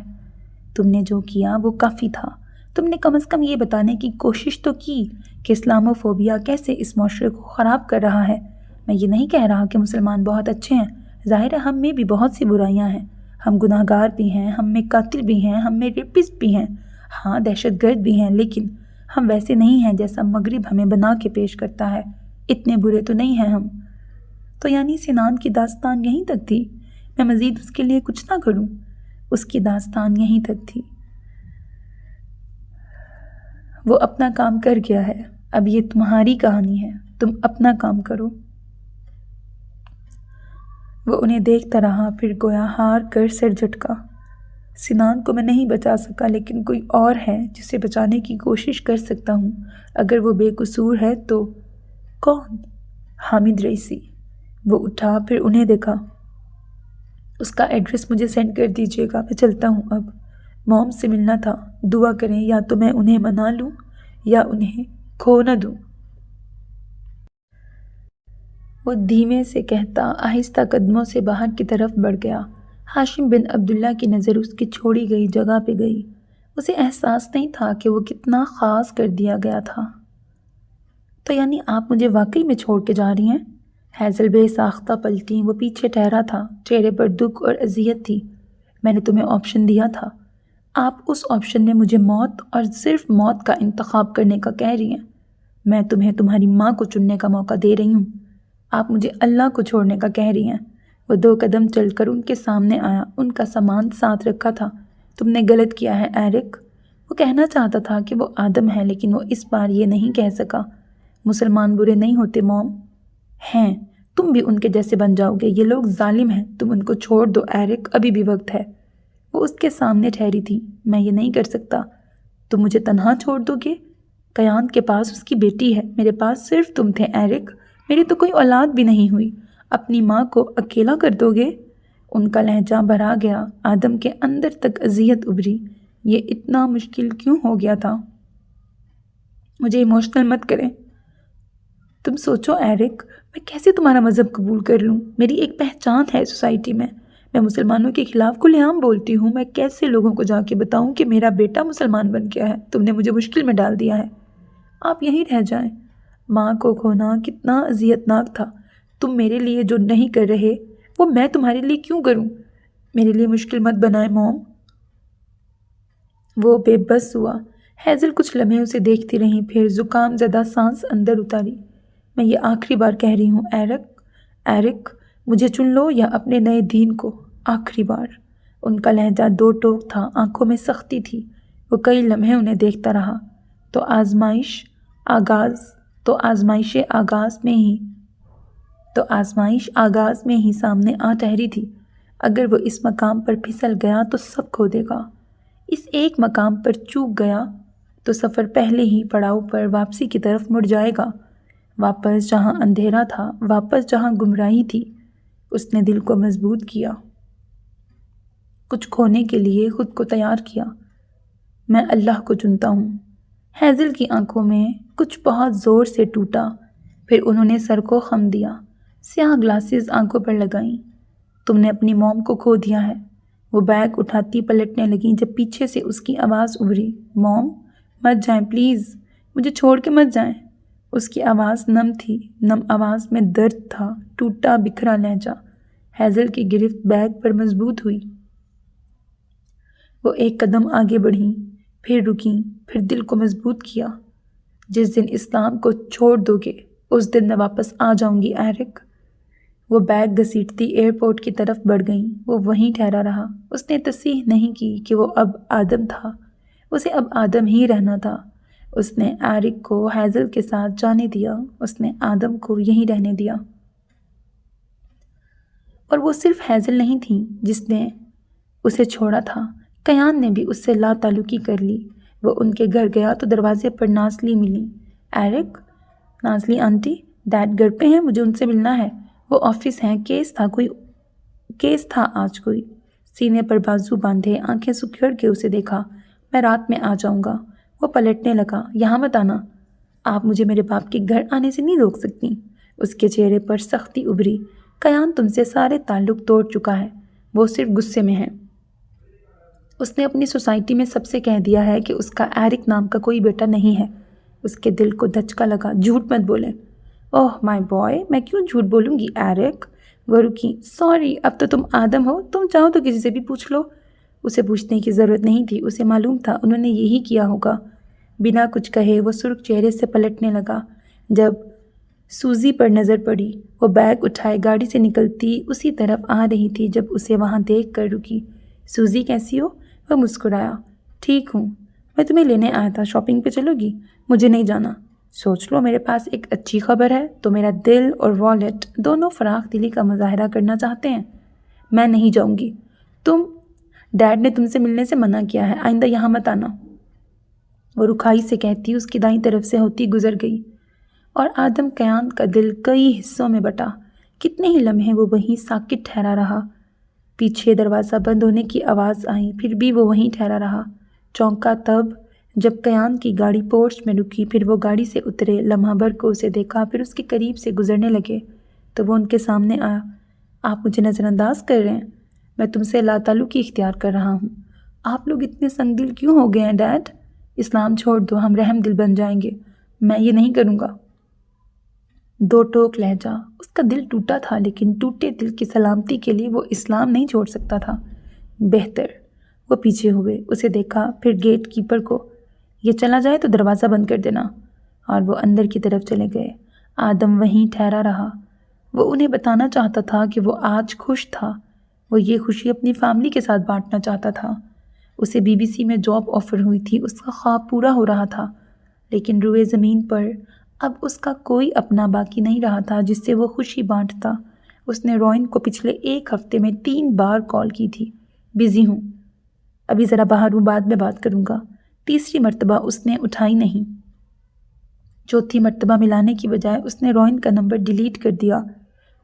تم نے جو کیا وہ کافی تھا۔ تم نے کم از کم یہ بتانے کی کوشش تو کی کہ اسلاموفوبیا کیسے اس معاشرے کو خراب کر رہا ہے۔ میں یہ نہیں کہہ رہا کہ مسلمان بہت اچھے ہیں، ظاہر ہے ہم میں بھی بہت سی برائیاں ہیں، ہم گناہ گار بھی ہیں، ہم میں قاتل بھی ہیں، ہم میں ریپسٹ بھی ہیں، ہاں دہشت گرد بھی ہیں، لیکن ہم ویسے نہیں ہیں جیسا مغرب ہمیں بنا کے پیش کرتا ہے۔ اتنے برے تو نہیں ہیں ہم۔ تو یعنی سنان کی داستان یہیں تک تھی؟ میں مزید اس کے لیے کچھ نہ کروں؟ اس کی داستان یہیں تک تھی۔ وہ اپنا کام کر گیا ہے، اب یہ تمہاری کہانی ہے، تم اپنا کام کرو۔ وہ انہیں دیکھتا رہا، پھر گویا ہار کر سر جھٹکا۔ سنان کو میں نہیں بچا سکا، لیکن کوئی اور ہے جسے بچانے کی کوشش کر سکتا ہوں۔ اگر وہ بے قصور ہے تو کون؟ حامد رئیسی۔ وہ اٹھا، پھر انہیں دیکھا۔ اس کا ایڈریس مجھے سینڈ کر دیجیے گا، میں چلتا ہوں اب۔ موم سے ملنا تھا، دعا کریں یا تو میں انہیں منا لوں یا انہیں کھو نہ دوں۔ وہ دھیمے سے کہتا آہستہ قدموں سے باہر کی طرف بڑھ گیا۔ ہاشم بن عبداللہ کی نظر اس کی چھوڑی گئی جگہ پہ گئی۔ اسے احساس نہیں تھا کہ وہ کتنا خاص کر دیا گیا تھا۔ تو یعنی آپ مجھے واقعی میں چھوڑ کے جا رہی ہیں؟ ہیزل بے ساختہ پلٹی، وہ پیچھے ٹھہرا تھا، چہرے پر دکھ اور اذیت تھی۔ میں نے تمہیں آپشن دیا تھا، آپ اس آپشن میں مجھے موت اور صرف موت کا انتخاب کرنے کا کہہ رہی ہیں۔ میں تمہیں تمہاری ماں کو چننے کا موقع دے رہی ہوں، آپ مجھے اللہ کو چھوڑنے کا کہہ رہی ہیں۔ وہ 2 قدم چل کر ان کے سامنے آیا، ان کا سامان ساتھ رکھا تھا۔ تم نے غلط کیا ہے ایرک۔ وہ کہنا چاہتا تھا کہ وہ آدم ہے، لیکن وہ اس بار یہ نہیں کہہ سکا۔ مسلمان برے نہیں ہوتے موم، ہیں، تم بھی ان کے جیسے بن جاؤ گے، یہ لوگ ظالم ہیں، تم ان کو چھوڑ دو ایرک، ابھی بھی وقت ہے۔ وہ اس کے سامنے ٹھہری تھی۔ میں یہ نہیں کر سکتا، تم مجھے تنہا چھوڑ دو گے؟ قیان کے پاس اس کی بیٹی ہے، میرے پاس صرف تم تھے ایرک، میری تو کوئی اولاد بھی نہیں ہوئی، اپنی ماں کو اکیلا کر دو گے؟ ان کا لہجہ بھرا گیا، آدم کے اندر تک اذیت ابھری۔ یہ اتنا مشکل کیوں ہو گیا تھا؟ مجھے ایموشنل مت کریں، تم سوچو ایرک، میں کیسے تمہارا مذہب قبول کر لوں؟ میری ایک پہچان ہے سوسائٹی میں مسلمانوں کے خلاف کھلے عام بولتی ہوں، میں کیسے لوگوں کو جا کے بتاؤں کہ میرا بیٹا مسلمان بن گیا ہے؟ تم نے مجھے مشکل میں ڈال دیا ہے، آپ یہیں رہ جائیں۔ ماں کو کھونا کتنا اذیت ناک تھا، تم میرے لیے جو نہیں کر رہے وہ میں تمہارے لیے کیوں کروں؟ میرے لیے مشکل مت بنائے موم۔ وہ بے بس ہوا۔ ہیزل کچھ لمحے اسے دیکھتی رہیں، پھر زکام زدہ سانس اندر اتاری۔ میں یہ آخری بار کہہ رہی ہوں ایرک، مجھے چن لو یا اپنے نئے دین کو، آخری بار۔ ان کا لہجہ 2 ٹوک تھا، آنکھوں میں سختی تھی۔ وہ کئی لمحے انہیں دیکھتا رہا۔ تو آزمائش آغاز میں ہی سامنے آ ٹھہری تھی۔ اگر وہ اس مقام پر پھسل گیا تو سب کھو دے گا، اس ایک مقام پر چوک گیا تو سفر پہلے ہی پڑاؤ پر واپسی کی طرف مڑ جائے گا، واپس جہاں اندھیرا تھا، واپس جہاں گمراہی تھی۔ اس نے دل کو مضبوط کیا، کچھ کھونے کے لیے خود کو تیار کیا۔ میں اللہ کو چنتا ہوں۔ ہیزل کی آنکھوں میں کچھ بہت زور سے ٹوٹا، پھر انہوں نے سر کو خم دیا، سیاہ گلاسز آنکھوں پر لگائیں۔ تم نے اپنی موم کو کھو دیا ہے۔ وہ بیگ اٹھاتی پلٹنے لگیں جب پیچھے سے اس کی آواز ابھری، موم مت جائیں پلیز، مجھے چھوڑ کے مت جائیں۔ اس کی آواز نم تھی، نم آواز میں درد تھا، ٹوٹا بکھرا لہجہ۔ ہیزل کی گرفت بیگ پر مضبوط ہوئی۔ وہ 1 قدم آگے بڑھیں، پھر رکیں، پھر دل کو مضبوط کیا۔ جس دن اسلام کو چھوڑ دو گے اس دن میں واپس آ جاؤں گی ایرک۔ وہ بیگ گھسیٹتی ایئرپورٹ کی طرف بڑھ گئیں۔ وہ وہیں ٹھہرا رہا۔ اس نے تصحیح نہیں کی کہ وہ اب آدم تھا، اسے اب آدم ہی رہنا تھا۔ اس نے ایرک کو ہیزل کے ساتھ جانے دیا، اس نے آدم کو یہیں رہنے دیا۔ اور وہ صرف ہیزل نہیں تھی جس نے اسے چھوڑا تھا، قیان نے بھی اس سے لا تعلقی کر لی۔ وہ ان کے گھر گیا تو دروازے پر نازلی ملی۔ ایرک، نازلی آنٹی، ڈیڈ گھر پہ ہیں، مجھے ان سے ملنا ہے۔ وہ آفس ہیں، کیس تھا آج کوئی۔ سینے پر بازو باندھے، آنکھیں سکھڑ کے اسے دیکھا۔ میں رات میں آ جاؤں گا۔ وہ پلٹنے لگا، یہاں مت آنا، آپ مجھے میرے باپ کے گھر آنے سے نہیں روک سکتی۔ اس کے چہرے پر سختی ابھری۔ قیان تم سے سارے تعلق توڑ چکا ہے، وہ صرف غصے میں ہے۔ اس نے اپنی سوسائٹی میں سب سے کہہ دیا ہے کہ اس کا ایرک نام کا کوئی بیٹا نہیں ہے۔ اس کے دل کو دھچکا لگا، جھوٹ مت بولیں۔ اوہ مائی بوائے، میں کیوں جھوٹ بولوں گی ایرک؟ وہ رکی، سوری، اب تو تم آدم ہو، تم چاہو تو کسی سے بھی پوچھ لو۔ اسے پوچھنے کی ضرورت نہیں تھی، اسے معلوم تھا انہوں نے یہی کیا ہوگا۔ بنا کچھ کہے وہ سرخ چہرے سے پلٹنے لگا۔ جب سوزی پر نظر پڑی، وہ بیگ اٹھائے گاڑی سے نکلتی اسی طرف آ رہی تھی جب اسے وہاں دیکھ کر رکی۔ سوزی کیسی ہو؟ وہ مسکرایا، ٹھیک ہوں، میں تمہیں لینے آیا تھا، شاپنگ پہ چلو گی؟ مجھے نہیں جانا۔ سوچ لو میرے پاس ایک اچھی خبر ہے، تو میرا دل اور والیٹ دونوں فراخ دلی کا مظاہرہ کرنا چاہتے ہیں۔ میں نہیں جاؤں گی۔ ڈیڈ نے تم سے ملنے سے منع کیا ہے، آئندہ یہاں مت آنا۔ وہ رکھائی سے کہتی اس کی دائیں طرف سے ہوتی گزر گئی، اور آدم کیان کا دل کئی حصوں میں بٹا۔ کتنے ہی لمحے وہ وہیں ساکت ٹھہرا رہا۔ پیچھے دروازہ بند ہونے کی آواز آئی، پھر بھی وہ وہیں ٹھہرا رہا۔ چونکا تب جب کیان کی گاڑی پورچ میں رکی، پھر وہ گاڑی سے اترے، لمحہ بھر کو اسے دیکھا، پھر اس کے قریب سے گزرنے لگے تو وہ ان کے سامنے آیا۔ آپ مجھے نظر انداز کر رہے ہیں؟ میں تم سے لا تعلقی اختیار کر رہا ہوں۔ آپ لوگ اتنے سنگ دل کیوں ہو گئے ہیں ڈیڈ؟ اسلام چھوڑ دو، ہم رحم دل بن جائیں گے۔ میں یہ نہیں کروں گا۔ دو ٹوک لہجہ۔ اس کا دل ٹوٹا تھا، لیکن ٹوٹے دل کی سلامتی کے لیے وہ اسلام نہیں چھوڑ سکتا تھا۔ بہتر۔ وہ پیچھے ہوئے، اسے دیکھا، پھر گیٹ کیپر کو۔ یہ چلا جائے تو دروازہ بند کر دینا۔ اور وہ اندر کی طرف چلے گئے۔ آدم وہیں ٹھہرا رہا۔ وہ انہیں بتانا چاہتا تھا کہ وہ آج خوش تھا۔ وہ یہ خوشی اپنی فیملی کے ساتھ بانٹنا چاہتا تھا۔ اسے BBC میں جاب آفر ہوئی تھی، اس کا خواب پورا ہو رہا تھا، لیکن روئے زمین پر اب اس کا کوئی اپنا باقی نہیں رہا تھا جس سے وہ خوشی بانٹتا۔ اس نے روئن کو پچھلے 1 ہفتے میں 3 بار کال کی تھی۔ بزی ہوں، ابھی ذرا باہر ہوں، بعد میں بات کروں گا۔ تیسری مرتبہ اس نے اٹھائی نہیں۔ چوتھی مرتبہ ملانے کی بجائے اس نے روئن کا نمبر ڈیلیٹ کر دیا۔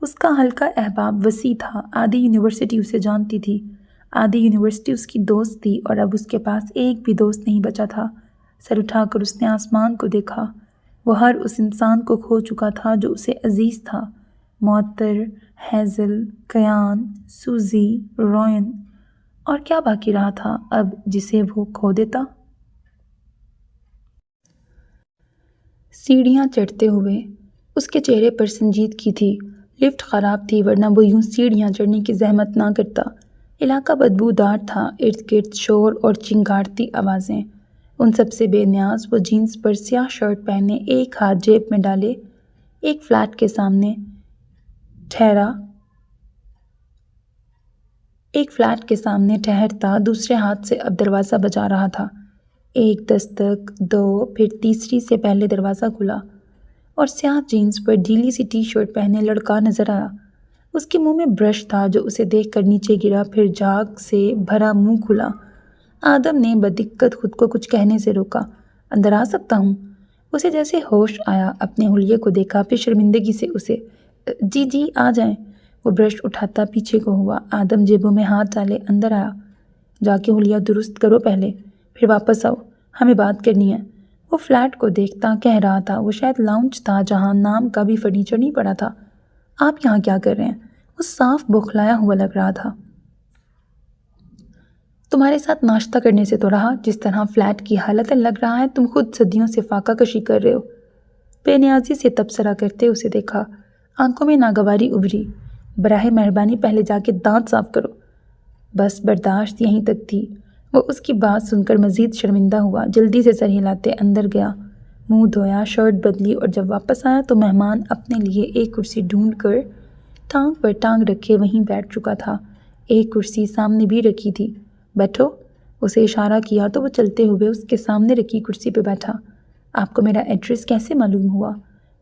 اس کا حلقہ احباب وسیع تھا۔ آدھی یونیورسٹی اسے جانتی تھی، آدھی یونیورسٹی اس کی دوست تھی، اور اب اس کے پاس ایک بھی دوست نہیں بچا تھا۔ سر اٹھا کر اس نے آسمان کو دیکھا۔ وہ ہر اس انسان کو کھو چکا تھا جو اسے عزیز تھا۔ معطر، ہیزل، کیان، سوزی، روئن، اور کیا باقی رہا تھا اب جسے وہ کھو دیتا؟ سیڑھیاں چڑھتے ہوئے اس کے چہرے پر سنجیدگی تھی۔ لفٹ خراب تھی، ورنہ وہ یوں سیڑھیاں چڑھنے کی زحمت نہ کرتا۔ علاقہ بدبودار تھا، ارد گرد شور اور چنگھاڑتی آوازیں۔ ان سب سے بے نیاز وہ جینس پر سیاہ شرٹ پہنے، ایک ہاتھ جیب میں ڈالے، ایک فلیٹ کے سامنے ٹھہرتا، دوسرے ہاتھ سے اب دروازہ بجا رہا تھا۔ ایک دستک، 2، پھر تیسری سے پہلے دروازہ کھلا، اور سیاہ جینس پر ڈھیلی سی ٹی شرٹ پہنے لڑکا نظر آیا۔ اس کے منہ میں برش تھا جو اسے دیکھ کر نیچے گرا، پھر جھاگ سے بھرا منہ کھلا۔ آدم نے بدقت خود کو کچھ کہنے سے روکا۔ اندر آ سکتا ہوں؟ اسے جیسے ہوش آیا، اپنے حلیے کو دیکھا، پھر شرمندگی سے اسے جی آ جائیں۔ وہ برش اٹھاتا پیچھے کو ہوا۔ آدم جیبوں میں ہاتھ ڈالے اندر آیا۔ جا کے حلیہ درست کرو پہلے، پھر واپس آؤ، ہمیں بات کرنی ہے۔ وہ فلیٹ کو دیکھتا کہہ رہا تھا، وہ شاید لاؤنج تھا جہاں نام کا بھی فرنیچر نہیں پڑا تھا۔ آپ یہاں کیا کر رہے ہیں؟ وہ صاف بوکھلایا ہوا لگ رہا تھا۔ تمہارے ساتھ ناشتہ کرنے سے تو رہا، جس طرح فلیٹ کی حالت ہے لگ رہا ہے تم خود صدیوں سے فاقہ کشی کر رہے ہو۔ بے نیازی سے تبصرہ کرتے اسے دیکھا۔ آنکھوں میں ناگواری ابھری۔ براہ مہربانی پہلے جا کے دانت صاف کرو۔ بس برداشت یہیں تک تھی۔ وہ اس کی بات سن کر مزید شرمندہ ہوا، جلدی سے سر ہلاتے اندر گیا، منہ دھویا، شرٹ بدلی، اور جب واپس آیا تو مہمان اپنے لیے ایک کرسی ڈھونڈ کر ٹانگ پر ٹانگ رکھے وہیں بیٹھ چکا تھا۔ ایک کرسی سامنے بھی رکھی تھی۔ بیٹھو۔ اسے اشارہ کیا تو وہ چلتے ہوئے اس کے سامنے رکھی کرسی پہ بیٹھا۔ آپ کو میرا ایڈریس کیسے معلوم ہوا؟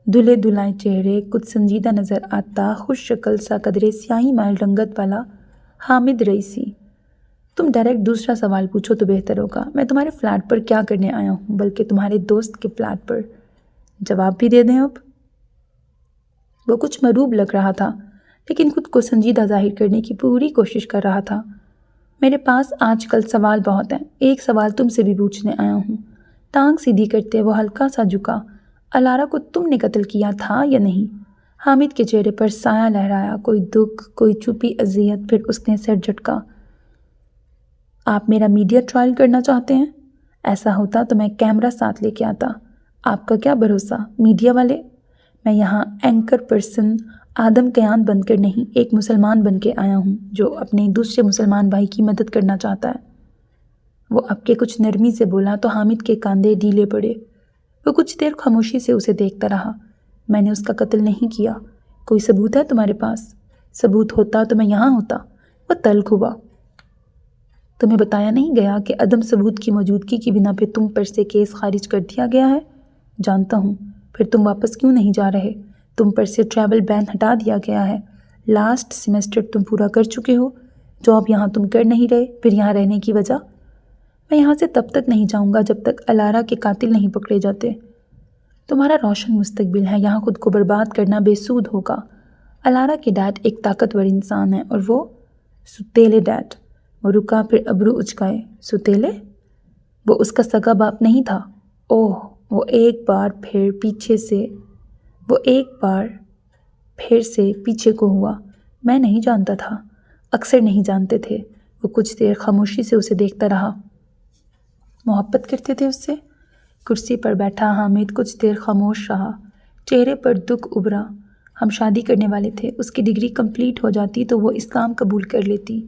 دھلے دھلائے چہرے، کچھ سنجیدہ نظر آتا، خوش شکل سا، قدرے سیاہی مائل رنگت والا حامد رئیسی۔ تم ڈائریکٹ دوسرا سوال پوچھو تو بہتر ہوگا۔ میں تمہارے فلیٹ پر کیا کرنے آیا ہوں، بلکہ تمہارے دوست کے فلیٹ پر۔ جواب بھی دے دیں اب؟ وہ کچھ مروب لگ رہا تھا، لیکن خود کو سنجیدہ ظاہر کرنے کی پوری کوشش کر رہا تھا۔ میرے پاس آج کل سوال بہت ہیں، ایک سوال تم سے بھی پوچھنے آیا ہوں۔ ٹانگ سیدھی کرتے وہ ہلکا سا جھکا۔ الارا کو تم نے قتل کیا تھا یا نہیں؟ حامد کے چہرے پر سایہ لہرایا، کوئی دکھ، کوئی چھپی اذیت، پھر اس نے سر جھٹکا۔ آپ میرا میڈیا ٹرائل کرنا چاہتے ہیں؟ ایسا ہوتا تو میں کیمرہ ساتھ لے کے آتا۔ آپ کا کیا بھروسہ، میڈیا والے؟ میں یہاں اینکر پرسن آدم کیان بن کر نہیں، ایک مسلمان بن کے آیا ہوں جو اپنے دوسرے مسلمان بھائی کی مدد کرنا چاہتا ہے۔ وہ اب کے کچھ نرمی سے بولا تو حامد کے کاندھے ڈھیلے پڑے۔ وہ کچھ دیر خاموشی سے اسے دیکھتا رہا۔ میں نے اس کا قتل نہیں کیا۔ کوئی ثبوت ہے تمہارے پاس؟ ثبوت ہوتا تو میں یہاں ہوتا۔ وہ تلخ ہوا۔ تمہیں بتایا نہیں گیا کہ عدم ثبوت کی موجودگی کی بنا پہ تم پر سے کیس خارج کر دیا گیا ہے؟ جانتا ہوں، پھر تم واپس کیوں نہیں جا رہے؟ تم پر سے ٹریول بین ہٹا دیا گیا ہے۔ لاسٹ سیمسٹر تم پورا کر چکے ہو، جاب یہاں تم کر نہیں رہے، پھر یہاں رہنے کی وجہ؟ میں یہاں سے تب تک نہیں جاؤں گا جب تک الارا کے قاتل نہیں پکڑے جاتے۔ تمہارا روشن مستقبل ہے، یہاں خود کو برباد کرنا بے سود ہوگا۔ الارا کے ڈیڈ ایک طاقتور انسان ہے اور وہ ستیلے ڈیڈ۔ وہ رکا، پھر ابرو اچکائے۔ ستیلے؟ وہ اس کا سگا باپ نہیں تھا؟ اوہ، وہ ایک بار پھر پیچھے کو ہوا۔ میں نہیں جانتا تھا، اکثر نہیں جانتے تھے۔ وہ کچھ دیر خاموشی سے اسے دیکھتا رہا۔ محبت کرتے تھے اس سے؟ کرسی پر بیٹھا حامد کچھ دیر خاموش رہا، چہرے پر دکھ ابھرا۔ ہم شادی کرنے والے تھے، اس کی ڈگری کمپلیٹ ہو جاتی تو وہ اسلام قبول کر لیتی۔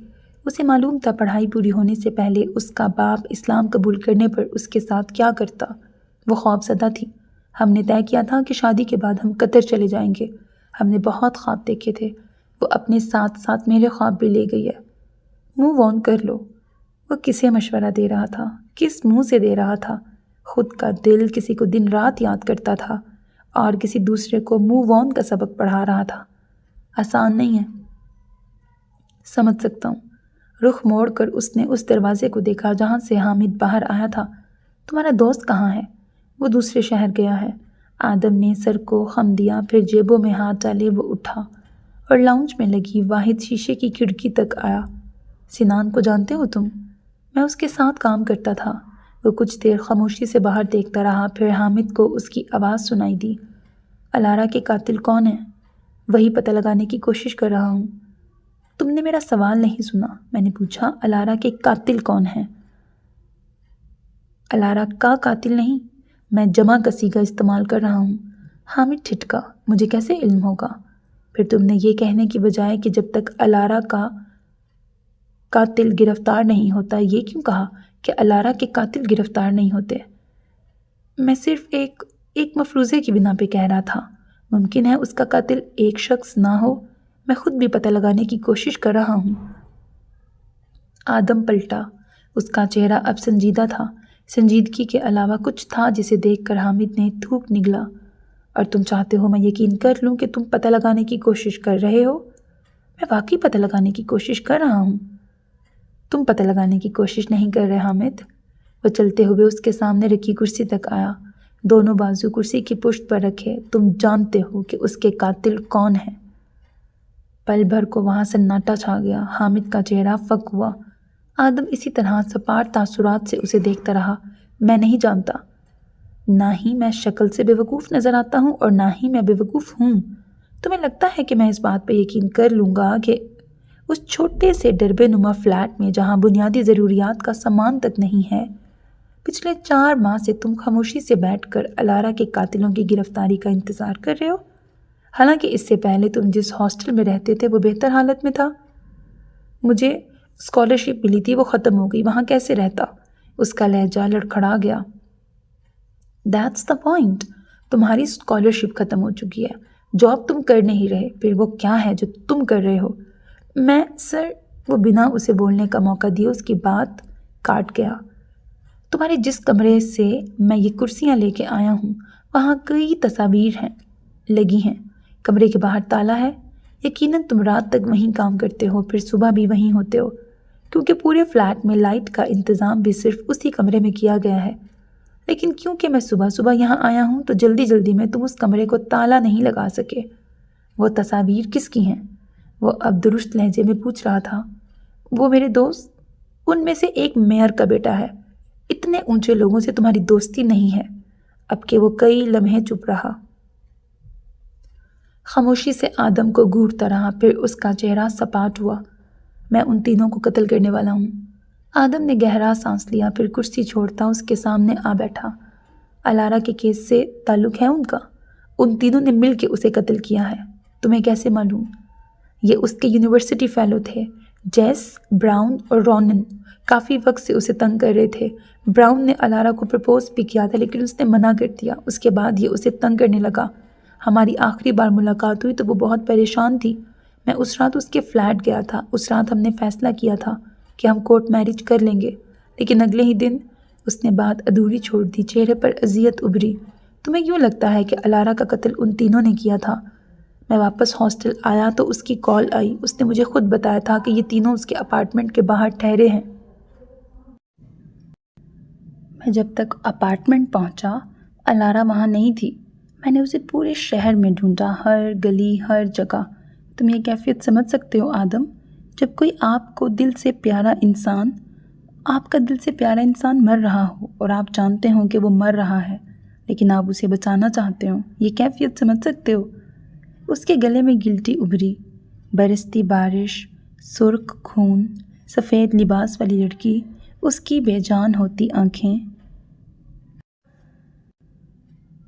اسے معلوم تھا پڑھائی پوری ہونے سے پہلے اس کا باپ اسلام قبول کرنے پر اس کے ساتھ کیا کرتا۔ وہ خوف زدہ تھی۔ ہم نے طے کیا تھا کہ شادی کے بعد ہم قطر چلے جائیں گے۔ ہم نے بہت خواب دیکھے تھے، وہ اپنے ساتھ ساتھ میرے خواب بھی لے گئی ہے۔ موو آن کر لو۔ وہ کسے مشورہ دے رہا تھا؟ کس منہ سے دے رہا تھا؟ خود کا دل کسی کو دن رات یاد کرتا تھا اور کسی دوسرے کو موو آن کا سبق پڑھا رہا تھا۔ آسان نہیں ہے، سمجھ سکتا ہوں۔ رخ موڑ کر اس نے اس دروازے کو دیکھا جہاں سے حامد باہر آیا تھا۔ تمہارا دوست کہاں ہے؟ وہ دوسرے شہر گیا ہے۔ آدم نے سر کو خم دیا، پھر جیبوں میں ہاتھ ڈالے وہ اٹھا اور لاؤنج میں لگی واحد شیشے کی کھڑکی تک آیا۔ سنان کو جانتے ہو تم؟ میں اس کے ساتھ کام کرتا تھا۔ وہ کچھ دیر خاموشی سے باہر دیکھتا رہا، پھر حامد کو اس کی آواز سنائی دی۔ الارا کے قاتل کون ہے؟ وہی پتہ لگانے کی کوشش کر رہا ہوں۔ تم نے میرا سوال نہیں سنا، میں نے پوچھا الارا کے قاتل کون ہیں؟ الارا کا قاتل نہیں، میں جمع کا صیغہ استعمال کر رہا ہوں۔ حامد ٹھٹکا۔ مجھے کیسے علم ہوگا؟ پھر تم نے یہ کہنے کی بجائے کہ جب تک الارا کا قاتل گرفتار نہیں ہوتا، یہ کیوں کہا کہ الارا کے قاتل گرفتار نہیں ہوتے؟ میں صرف ایک مفروضے کی بنا پہ کہہ رہا تھا۔ ممکن ہے اس کا قاتل ایک شخص نہ ہو، میں خود بھی پتہ لگانے کی کوشش کر رہا ہوں۔ آدم پلٹا۔ اس کا چہرہ اب سنجیدہ تھا۔ سنجیدگی کے علاوہ کچھ تھا جسے دیکھ کر حامد نے تھوک نگلا۔ اور تم چاہتے ہو میں یقین کر لوں کہ تم پتہ لگانے کی کوشش کر رہے ہو؟ میں واقعی پتہ لگانے کی کوشش کر رہا ہوں۔ تم پتہ لگانے کی کوشش نہیں کر رہے حامد۔ وہ چلتے ہوئے اس کے سامنے رکھی کرسی تک آیا، دونوں بازو کرسی کی پشت پر رکھے۔ تم جانتے ہو کہ اس کے قاتل کون ہیں؟ پل بھر کو وہاں سناٹا چھا گیا۔ حامد کا چہرہ فک ہوا۔ آدم اسی طرح سپاٹ تاثرات سے اسے دیکھتا رہا۔ میں نہیں جانتا۔ نہ ہی میں شکل سے بے وقوف نظر آتا ہوں اور نہ ہی میں بے وقوف ہوں۔ تمہیں لگتا ہے کہ میں اس بات پہ یقین کر لوں گا کہ اس چھوٹے سے ڈربے نما فلیٹ میں جہاں بنیادی ضروریات کا سامان تک نہیں ہے، پچھلے 4 ماہ سے تم خاموشی سے بیٹھ کر الارا کے قاتلوں کی گرفتاری کا انتظار کر رہے ہو؟ حالانکہ اس سے پہلے تم جس ہاسٹل میں رہتے تھے وہ بہتر حالت میں تھا۔ مجھے اسکالرشپ ملی تھی، وہ ختم ہو گئی، وہاں کیسے رہتا؟ اس کا لہجہ لڑکھڑا گیا۔ دیٹس دا پوائنٹ، تمہاری اسکالرشپ ختم ہو چکی ہے، جاب تم کر نہیں رہے، پھر وہ کیا ہے جو تم کر رہے ہو؟ میں سر، وہ بنا اسے بولنے کا موقع دیے اس کی بات کاٹ گیا۔ تمہارے جس کمرے سے میں یہ کرسیاں لے کے آیا ہوں وہاں کئی تصاویر لگی ہیں۔ کمرے کے باہر تالا ہے۔ یقیناً تم رات تک وہیں کام کرتے ہو، پھر صبح بھی وہیں ہوتے ہو، کیونکہ پورے فلیٹ میں لائٹ کا انتظام بھی صرف اسی کمرے میں کیا گیا ہے۔ لیکن کیونکہ میں صبح صبح یہاں آیا ہوں تو جلدی جلدی میں تم اس کمرے کو تالا نہیں لگا سکے۔ وہ تصاویر کس کی ہیں؟ وہ اب درست لہجے میں پوچھ رہا تھا۔ وہ میرے دوست، ان میں سے ایک میئر کا بیٹا ہے۔ اتنے اونچے لوگوں سے تمہاری دوستی نہیں ہے۔ اب کہ وہ کئی لمحے چپ رہا، خاموشی سے آدم کو گھورتا رہا، پھر اس کا چہرہ سپاٹ ہوا۔ میں ان تینوں کو قتل کرنے والا ہوں۔ آدم نے گہرا سانس لیا، پھر کرسی چھوڑتا اس کے سامنے آ بیٹھا۔ الارا کے کیس سے تعلق ہے ان کا؟ ان تینوں نے مل کے اسے قتل کیا ہے۔ تمہیں کیسے معلوم؟ یہ اس کے یونیورسٹی فیلو تھے، جیس، براؤن اور رونن۔ کافی وقت سے اسے تنگ کر رہے تھے۔ براؤن نے الارا کو پرپوز بھی کیا تھا لیکن اس نے منع کر دیا۔ اس کے بعد یہ اسے تنگ کرنے لگا۔ ہماری آخری بار ملاقات ہوئی تو وہ بہت پریشان تھی۔ میں اس رات اس کے فلیٹ گیا تھا۔ اس رات ہم نے فیصلہ کیا تھا کہ ہم کورٹ میرج کر لیں گے، لیکن اگلے ہی دن اس نے بات ادھوری چھوڑ دی۔ چہرے پر اذیت ابھری۔ تمہیں کیوں لگتا ہے کہ الارا کا قتل ان تینوں نے کیا تھا؟ میں واپس ہاسٹل آیا تو اس کی کال آئی۔ اس نے مجھے خود بتایا تھا کہ یہ تینوں اس کے اپارٹمنٹ کے باہر ٹھہرے ہیں۔ میں جب تک اپارٹمنٹ پہنچا الارا وہاں نہیں تھی۔ میں نے اسے پورے شہر میں ڈھونڈا، ہر گلی، ہر جگہ۔ تم یہ کیفیت سمجھ سکتے ہو آدم؟ جب کوئی آپ کا دل سے پیارا انسان مر رہا ہو اور آپ جانتے ہوں کہ وہ مر رہا ہے لیکن آپ اسے بچانا چاہتے ہو، یہ کیفیت سمجھ سکتے ہو؟ اس کے گلے میں گلٹی ابھری، برستی بارش، سرخ خون، سفید لباس والی لڑکی، اس کی بے جان ہوتی آنکھیں۔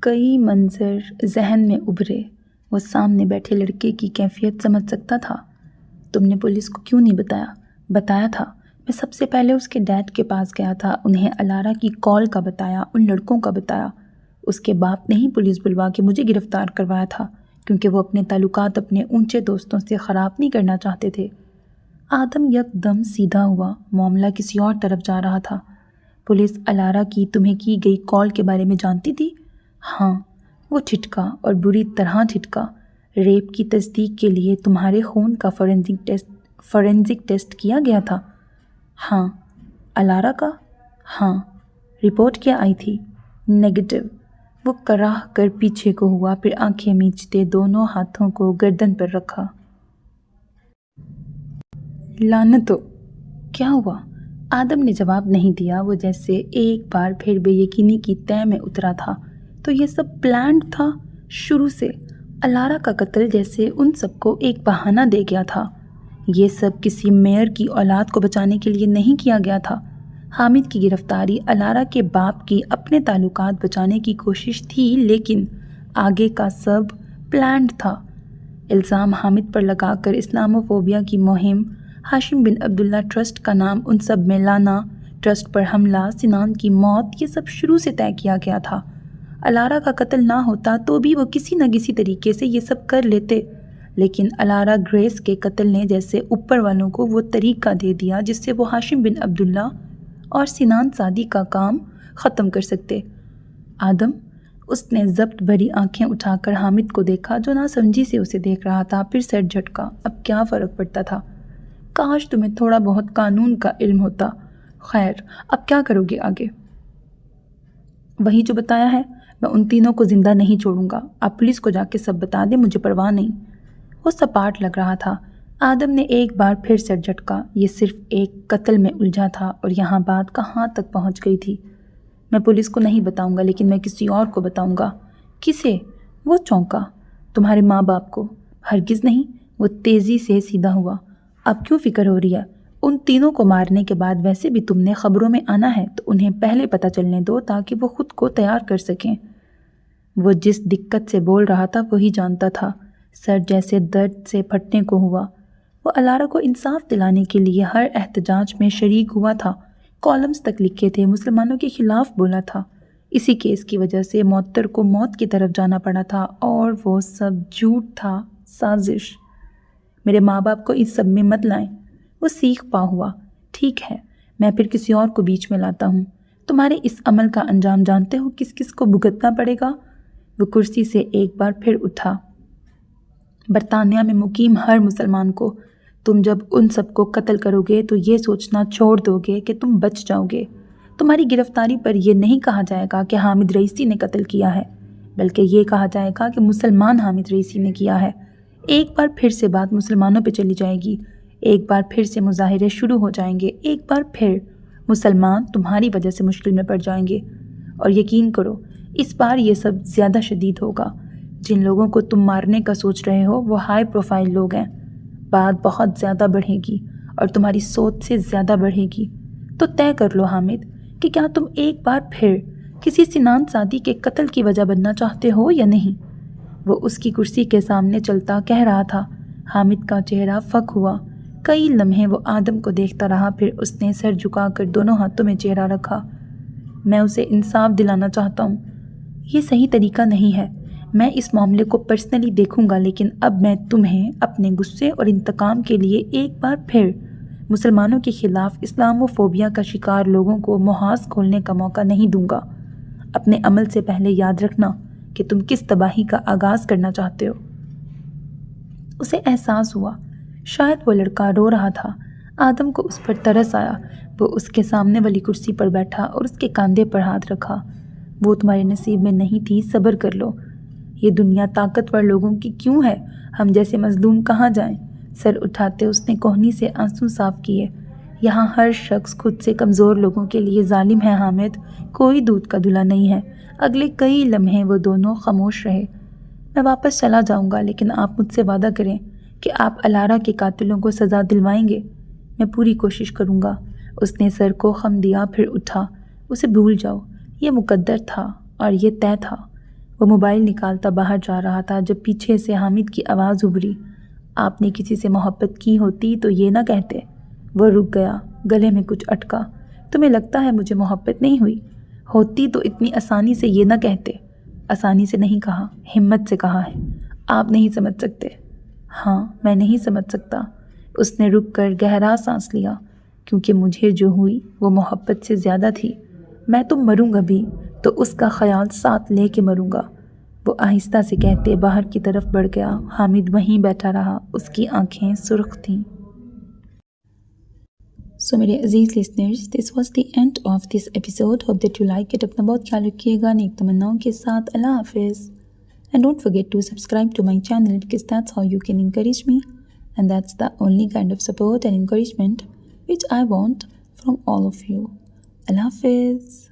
کئی منظر ذہن میں ابھرے۔ وہ سامنے بیٹھے لڑکے کی کیفیت سمجھ سکتا تھا۔ تم نے پولیس کو کیوں نہیں بتایا؟ بتایا تھا۔ میں سب سے پہلے اس کے ڈیڈ کے پاس گیا تھا، انہیں الارا کی کال کا بتایا، ان لڑکوں کا بتایا۔ اس کے باپ نے ہی پولیس بلوا کے مجھے گرفتار کروایا تھا کیونکہ وہ اپنے تعلقات اپنے اونچے دوستوں سے خراب نہیں کرنا چاہتے تھے۔ آدم یک دم سیدھا ہوا، معاملہ کسی اور طرف جا رہا تھا۔ پولیس الارا کی تمہیں کی گئی کال کے بارے میں جانتی تھی؟ ہاں، وہ ٹھٹکا اور بری طرح ٹھٹکا۔ ریپ کی تصدیق کے لیے تمہارے خون کا فورینزک ٹیسٹ کیا گیا تھا؟ ہاں۔ الارا کا؟ ہاں۔ رپورٹ کیا آئی تھی؟ نیگیٹو۔ وہ کراہ کر پیچھے کو ہوا، پھر آنکھیں میچتے دونوں ہاتھوں کو گردن پر رکھا۔ لعنتو! کیا ہوا؟ آدم نے جواب نہیں دیا۔ وہ جیسے ایک بار پھر بے یقینی کی تہہ میں اترا تھا۔ تو یہ سب پلانڈ تھا شروع سے؟ الارا کا قتل جیسے ان سب کو ایک بہانہ دے گیا تھا۔ یہ سب کسی میئر کی اولاد کو بچانے کے لیے نہیں کیا گیا تھا۔ حامد کی گرفتاری الارا کے باپ کی اپنے تعلقات بچانے کی کوشش تھی، لیکن آگے کا سب پلانڈ تھا۔ الزام حامد پر لگا کر اسلاموفوبیا کی مہم، ہاشم بن عبداللہ ٹرسٹ کا نام ان سب میں لانا، ٹرسٹ پر حملہ، سنان کی موت، یہ سب شروع سے طے کیا گیا تھا۔ الارا کا قتل نہ ہوتا تو بھی وہ کسی نہ کسی طریقے سے یہ سب کر لیتے، لیکن الارا گریس کے قتل نے جیسے اوپر والوں کو وہ طریقہ دے دیا جس سے وہ ہاشم بن عبداللہ اور سنان سعدی کا کام ختم کر سکتے۔ آدم، اس نے ضبط بھری آنکھیں اٹھا کر حامد کو دیکھا جو ناسمجھی سے اسے دیکھ رہا تھا، پھر سر جھٹکا۔ اب کیا فرق پڑتا تھا؟ کاش تمہیں تھوڑا بہت قانون کا علم ہوتا۔ خیر، اب کیا کرو گے آگے؟ وہی جو بتایا ہے، میں ان تینوں کو زندہ نہیں چھوڑوں گا۔ آپ پولیس کو جا کے سب بتا دیں، مجھے پرواہ نہیں۔ وہ سپاٹ لگ رہا تھا۔ آدم نے ایک بار پھر سر جھٹکا۔ یہ صرف ایک قتل میں الجھا تھا اور یہاں بات کہاں تک پہنچ گئی تھی؟ میں پولیس کو نہیں بتاؤں گا، لیکن میں کسی اور کو بتاؤں گا۔ کسے؟ وہ چونکا۔ تمہارے ماں باپ کو؟ ہرگز نہیں۔ وہ تیزی سے سیدھا ہوا۔ اب کیوں فکر ہو رہی ہے؟ ان تینوں کو مارنے کے بعد ویسے بھی تم نے خبروں میں آنا ہے تو انہیں پہلے پتہ چلنے دو تاکہ وہ خود کو تیار کر سکیں۔ وہ جس دقت سے بول رہا تھا وہی جانتا تھا۔ سر جیسے درد سے پھٹنے کو ہوا۔ وہ الارا کو انصاف دلانے کے لیے ہر احتجاج میں شریک ہوا تھا، کالمز تک لکھے تھے، مسلمانوں کے خلاف بولا تھا۔ اسی کیس کی وجہ سے معطر کو موت کی طرف جانا پڑا تھا، اور وہ سب جھوٹ تھا، سازش۔ میرے ماں باپ کو اس سب میں مت لائیں۔ وہ سیخ پا ہوا۔ ٹھیک ہے، میں پھر کسی اور کو بیچ میں لاتا ہوں۔ تمہارے اس عمل کا انجام جانتے ہو کس کس کو بھگتنا پڑے گا؟ وہ کرسی سے ایک بار پھر اٹھا۔ برطانیہ میں مقیم ہر مسلمان کو۔ تم جب ان سب کو قتل کرو گے تو یہ سوچنا چھوڑ دو گے کہ تم بچ جاؤ گے۔ تمہاری گرفتاری پر یہ نہیں کہا جائے گا کہ حامد رئیسی نے قتل کیا ہے، بلکہ یہ کہا جائے گا کہ مسلمان حامد رئیسی نے کیا ہے۔ ایک بار پھر سے بات مسلمانوں پہ چلی جائے گی، ایک بار پھر سے مظاہرے شروع ہو جائیں گے، ایک بار پھر مسلمان تمہاری وجہ سے مشکل میں پڑ جائیں گے۔ اور یقین کرو، اس بار یہ سب زیادہ شدید ہوگا۔ جن لوگوں کو تم مارنے کا سوچ رہے ہو وہ ہائی پروفائل لوگ ہیں۔ بات بہت زیادہ بڑھے گی اور تمہاری سوچ سے زیادہ بڑھے گی۔ تو طے کر لو حامد کہ کیا تم ایک بار پھر کسی سنان سعدی کے قتل کی وجہ بننا چاہتے ہو یا نہیں؟ وہ اس کی کرسی کے سامنے چلتا کہہ رہا تھا۔ حامد کا چہرہ فک ہوا۔ کئی لمحے وہ آدم کو دیکھتا رہا، پھر اس نے سر جھکا کر دونوں ہاتھوں میں چہرہ رکھا۔ میں اسے انصاف دلانا چاہتا ہوں۔ یہ صحیح طریقہ نہیں ہے۔ میں اس معاملے کو پرسنلی دیکھوں گا، لیکن اب میں تمہیں اپنے غصے اور انتقام کے لیے ایک بار پھر مسلمانوں کے خلاف اسلاموفوبیا کا شکار لوگوں کو محاذ کھولنے کا موقع نہیں دوں گا۔ اپنے عمل سے پہلے یاد رکھنا کہ تم کس تباہی کا آغاز کرنا چاہتے ہو۔ اسے احساس ہوا شاید وہ لڑکا رو رہا تھا۔ آدم کو اس پر ترس آیا۔ وہ اس کے سامنے والی کرسی پر بیٹھا اور اس کے کاندھے پر ہاتھ رکھا۔ وہ تمہارے نصیب میں نہیں تھی، صبر کر لو۔ یہ دنیا طاقتور لوگوں کی کیوں ہے؟ ہم جیسے مظلوم کہاں جائیں؟ سر اٹھاتے اس نے کوہنی سے آنسو صاف کیے۔ یہاں ہر شخص خود سے کمزور لوگوں کے لیے ظالم ہے حامد، کوئی دودھ کا دلہا نہیں ہے۔ اگلے کئی لمحے وہ دونوں خاموش رہے۔ میں واپس چلا جاؤں گا، لیکن آپ مجھ سے وعدہ کریں کہ آپ الارا کے قاتلوں کو سزا دلوائیں گے۔ میں پوری کوشش کروں گا۔ اس نے سر کو خم دیا، پھر اٹھا۔ اسے بھول جاؤ، یہ مقدر تھا اور یہ طے تھا۔ وہ موبائل نکالتا باہر جا رہا تھا جب پیچھے سے حامد کی آواز ابھری، آپ نے کسی سے محبت کی ہوتی تو یہ نہ کہتے۔ وہ رک گیا، گلے میں کچھ اٹکا۔ تمہیں لگتا ہے مجھے محبت نہیں ہوئی؟ ہوتی تو اتنی آسانی سے یہ نہ کہتے۔ آسانی سے نہیں کہا، ہمت سے کہا ہے۔ آپ نہیں سمجھ سکتے۔ ہاں، میں نہیں سمجھ سکتا۔ اس نے رک کر گہرا سانس لیا، کیونکہ مجھے جو ہوئی وہ محبت سے زیادہ تھی۔ میں تو مروں گا بھی تو اس کا خیال ساتھ لے کے مروں گا۔ وہ آہستہ سے کہتے باہر کی طرف بڑھ گیا۔ حامد وہیں بیٹھا رہا، اس کی آنکھیں سرخ تھیں۔ میرے عزیز listeners, this was the end of this episode. Hope that you like it. اپنا بہت خیال رکھیے گا، نیک تمناؤں کے ساتھ۔ اللہ حافظ۔ And don't forget to subscribe to my channel because that's how you can encourage me, and that's the only kind of support and encouragement which I want from all of you. Allah Hafiz.